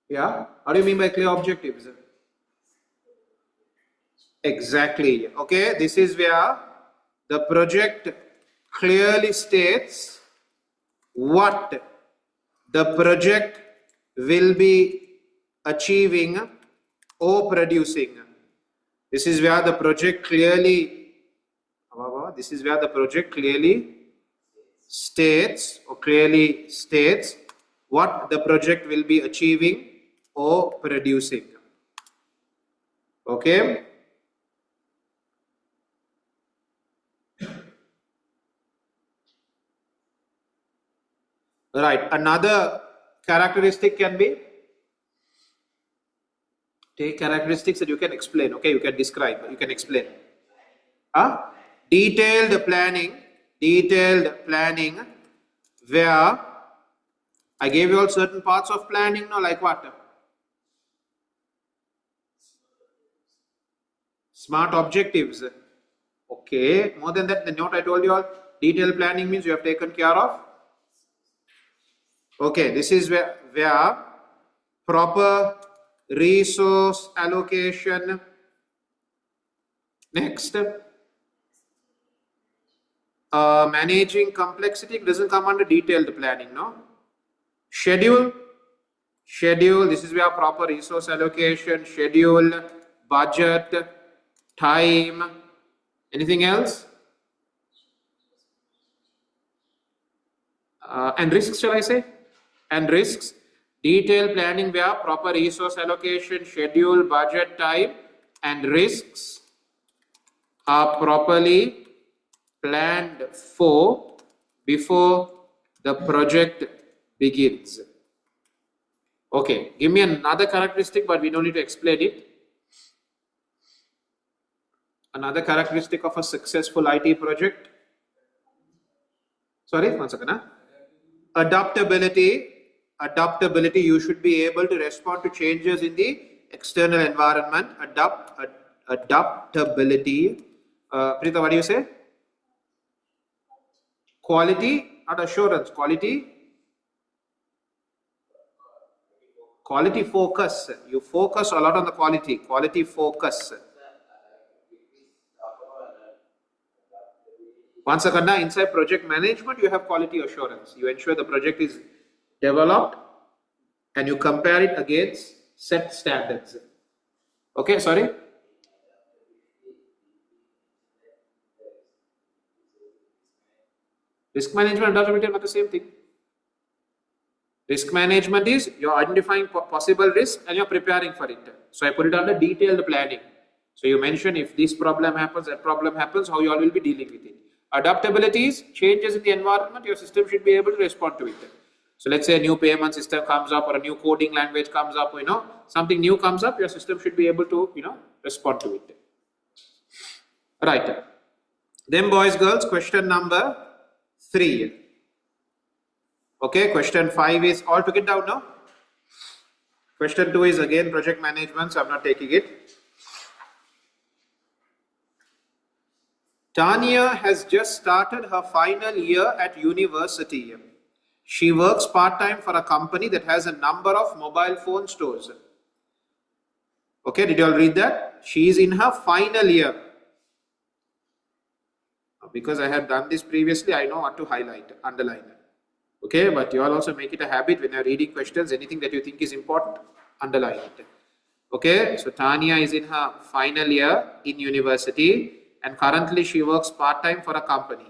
Yeah. How do you mean by clear objectives? Exactly. Okay. This is where the project clearly states what the project will be achieving or producing. This is where the project clearly states what the project will be achieving or producing. Okay. Right. Another characteristic can be, take characteristics that you can explain. Okay, you can describe, you can explain. Detailed planning where I gave you all certain parts of planning, no, like what? Smart objectives. Okay, more than that, the note I told you all, detailed planning means you have taken care of. Okay, this is where proper resource allocation. Next, managing complexity doesn't come under detailed planning, no? Schedule, this is where proper resource allocation, schedule, budget, time. Anything else? And risks, shall I say? And risks, detailed planning where proper resource allocation, schedule, budget, time, and risks are properly planned for before the project begins. Okay, give me another characteristic, but we don't need to explain it. Another characteristic of a successful IT project. Sorry, 1 second. Adaptability, you should be able to respond to changes in the external environment. Adaptability. Preeta, what do you say? Quality, not assurance, quality Quality focus. You focus a lot on the quality. Quality focus. Once again, inside project management, you have quality assurance. You ensure the project is developed and you compare it against set standards. Okay, sorry? Risk management and adaptability are not the same thing. Risk management is you're identifying possible risk and you're preparing for it. So I put it under detailed planning. So you mention if this problem happens, that problem happens, how you all will be dealing with it. Adaptability is changes in the environment, your system should be able to respond to it. So let's say a new payment system comes up or a new coding language comes up, something new comes up, your system should be able to, respond to it. Right. Then boys, girls, question number 3. Okay, question 5 is all took it down now. Question 2 is again project management, so I'm not taking it. Tanya has just started her final year at university. She works part-time for a company that has a number of mobile phone stores. Okay, did you all read that? She is in her final year. Because I have done this previously, I know what to highlight, underline. Okay, but you all also make it a habit when you're reading questions, anything that you think is important, underline it. Okay, so Tanya is in her final year in university and currently she works part-time for a company.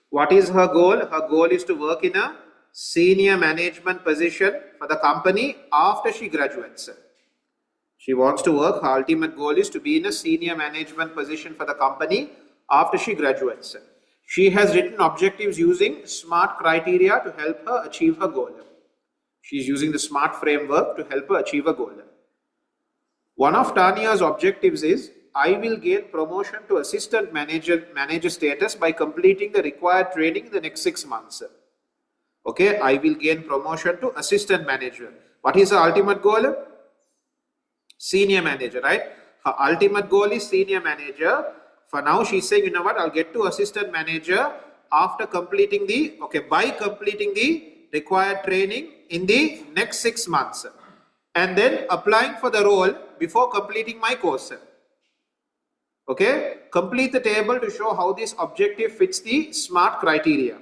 What is her goal? Her goal is to work in a senior management position for the company after she graduates. She wants to work, her ultimate goal is to be in a senior management position for the company after she graduates. She has written objectives using SMART criteria to help her achieve her goal. She is using the SMART framework to help her achieve a goal. One of Tanya's objectives is, I will gain promotion to assistant manager status by completing the required training in the next 6 months. Okay, I will gain promotion to assistant manager. What is her ultimate goal? Senior manager, right? Her ultimate goal is senior manager. For now, she's saying, you know what, I'll get to assistant manager after completing by completing the required training in the next 6 months. And then applying for the role before completing my course. Okay, complete the table to show how this objective fits the SMART criteria.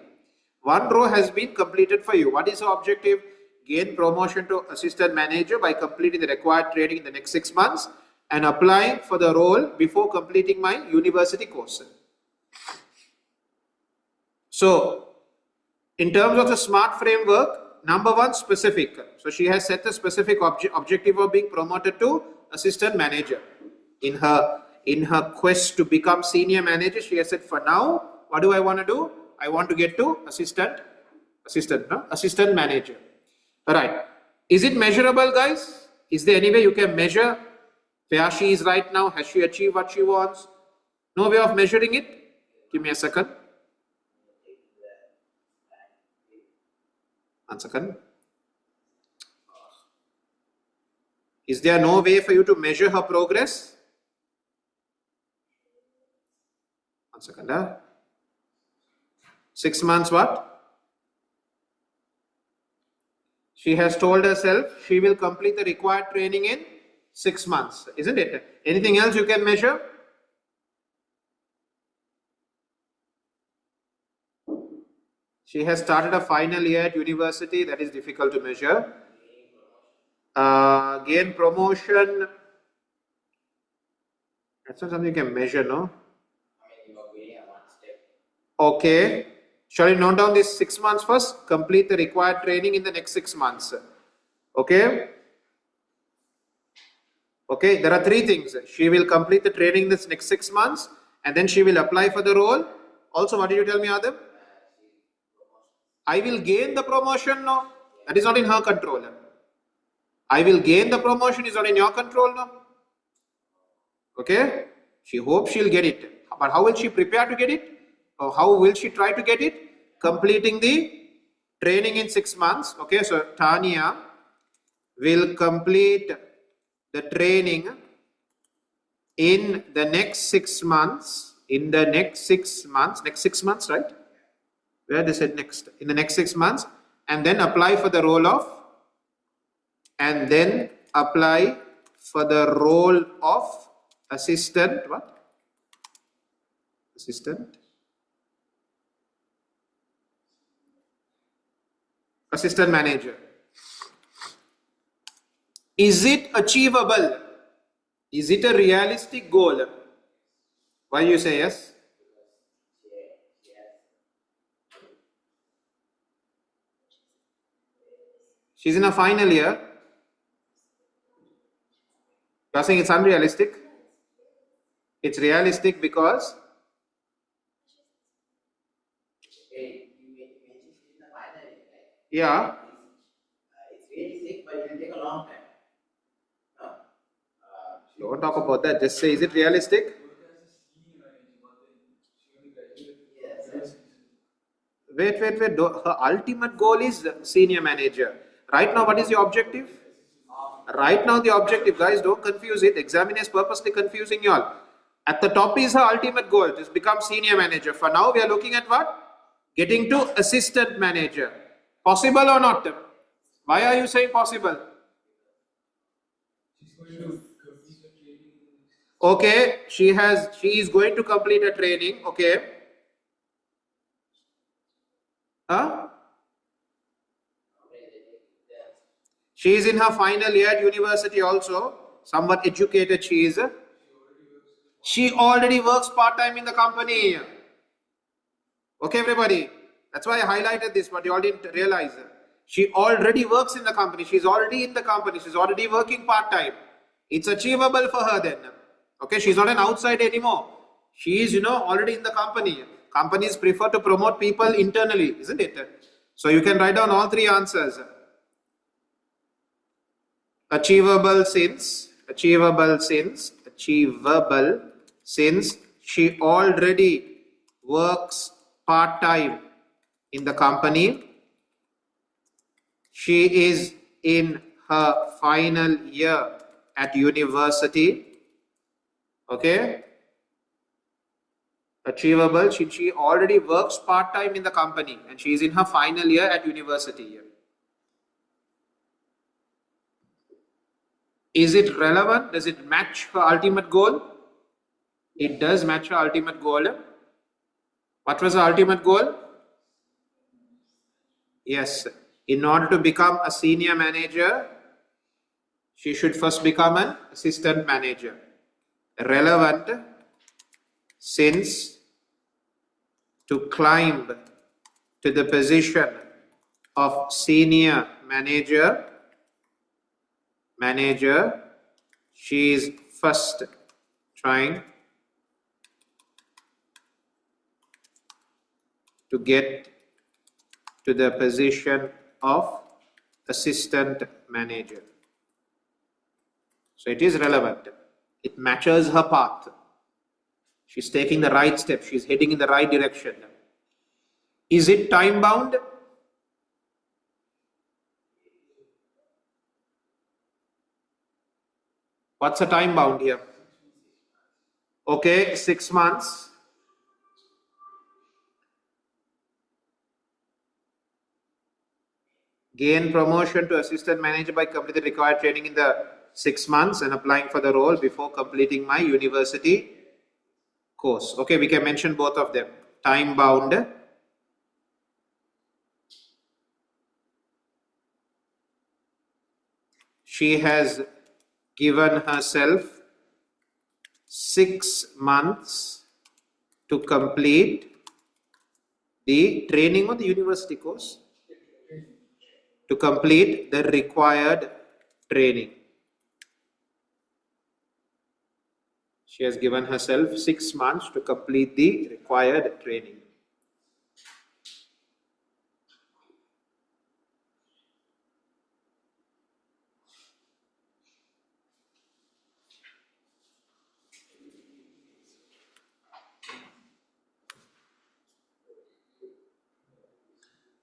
One row has been completed for you. What is the objective? Gain promotion to assistant manager by completing the required training in the next 6 months and applying for the role before completing my university course. So, in terms of the SMART framework, number 1, specific. So, she has set the specific objective of being promoted to assistant manager. In her quest to become senior manager, she has said, for now, what do I want to do? I want to get to assistant manager. Alright. Is it measurable, guys? Is there any way you can measure where she is right now? Has she achieved what she wants? No way of measuring it? Give me a second. 1 second. Is there no way for you to measure her progress? 1 second. 6 months what? She has told herself she will complete the required training in 6 months, isn't it? Anything else you can measure? She has started a final year at university, that is difficult to measure. Gain promotion, that's not something you can measure, no? Okay. Shall we note down this 6 months first? Complete the required training in the next 6 months. Okay. Okay, there are 3 things. She will complete the training in this next 6 months and then she will apply for the role. Also, what did you tell me, Adam? I will gain the promotion, no? That is not in her control. I will gain the promotion is not in your control, no? Okay. She hopes she'll get it. But how will she prepare to get it? Or how will she try to get it? Completing the training in 6 months. Okay, so Tanya will complete the training in the next 6 months. Next 6 months, right? Where they said next? In the next 6 months, and then apply for the role of and then apply for the role of assistant, what? Assistant manager. Is it achievable? Is it a realistic goal? Why you say yes? She's in a final year. You're saying it's unrealistic? It's realistic because
You mentioned in the final, right?
yeah.
It's realistic, but it will take a long time. No?
Don't talk about that. Just say, is it realistic?
Yes.
Wait. Her ultimate goal is senior manager. Right now, what is the objective? Right now, the objective, guys, don't confuse it. Examiner is purposely confusing you all. At the top is her ultimate goal, to become senior manager. For now, we are looking at what? Getting to assistant manager. Possible or not? Why are you saying possible? Okay, she is going to complete a training. Okay. Huh? She is in her final year at university also. Somewhat educated she is. She already works part-time in the company. Okay, everybody. That's why I highlighted this, but you all didn't realize. She already works in the company. She's already in the company. She's already working part-time. It's achievable for her then. Okay, she's not an outsider anymore. She is, already in the company. Companies prefer to promote people internally, isn't it? So you can write down all three answers. Achievable since she already works part-time in the company. She is in her final year at university. Okay. Achievable, she already works part-time in the company and she is in her final year at university. Is it relevant? Does it match her ultimate goal? It does match her ultimate goal. What was her ultimate goal? Yes. In order to become a senior manager, she should first become an assistant manager. Relevant since to climb to the position of senior manager, she is first trying to get to the position of assistant manager. So it is relevant. It matches her path. She's taking the right step. She's heading in the right direction. Is it time bound? What's the time bound here? Okay, 6 months. Gain promotion to assistant manager by completing the required training in the 6 months and applying for the role before completing my university course. Okay, we can mention both of them. Time bound. She has given herself 6 months to complete the training or the university course, to complete the required training. She has given herself 6 months to complete the required training.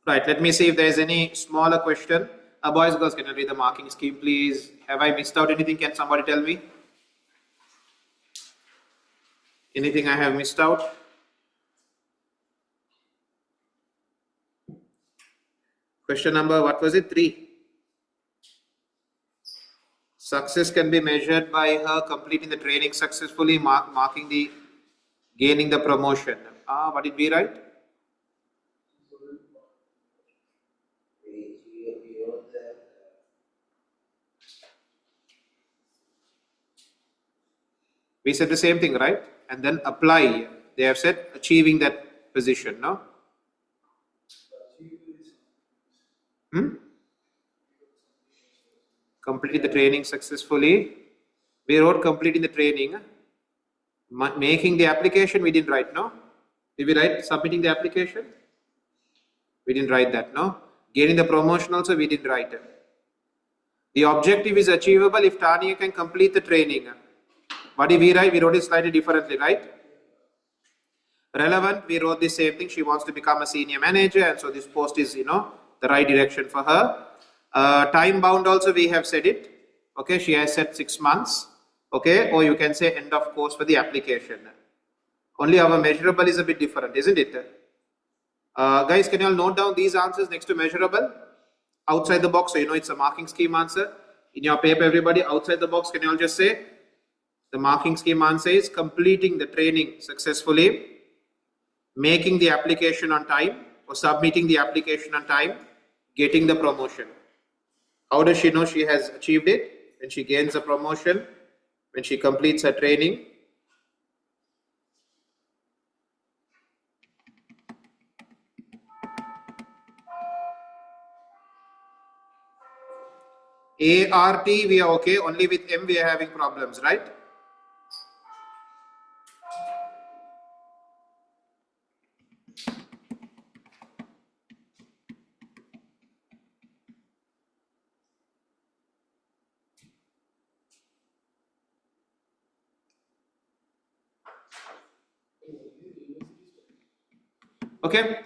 Right, let me see if there is any smaller question. Boys, girls, can you read the marking scheme, please? Have I missed out anything? Can somebody tell me? Anything I have missed out? Question number, what was it? 3. Success can be measured by her completing the training successfully, marking the gaining the promotion. What did we write?
We wrote that
We said the same thing, right? And then apply. They have said achieving that position, no? Completed the training successfully. We wrote completing the training. Making the application, we didn't write, no? Did we write submitting the application? We didn't write that, no? Gaining the promotion also, we didn't write it. The objective is achievable if Tanya can complete the training. What did we write? We wrote it slightly differently, right? Relevant, we wrote the same thing. She wants to become a senior manager, and so this post is, the right direction for her. Time bound also, we have said it. Okay, she has said 6 months. Okay, or you can say end of course for the application. Only our measurable is a bit different, isn't it? Guys, can you all note down these answers next to measurable? Outside the box, so it's a marking scheme answer. In your paper, everybody, outside the box, can you all just say? The marking scheme answer is completing the training successfully, making the application on time, or submitting the application on time, getting the promotion. How does she know she has achieved it? When she gains a promotion, when she completes her training. ART, we are okay. Only with M, we are having problems, right? Okay.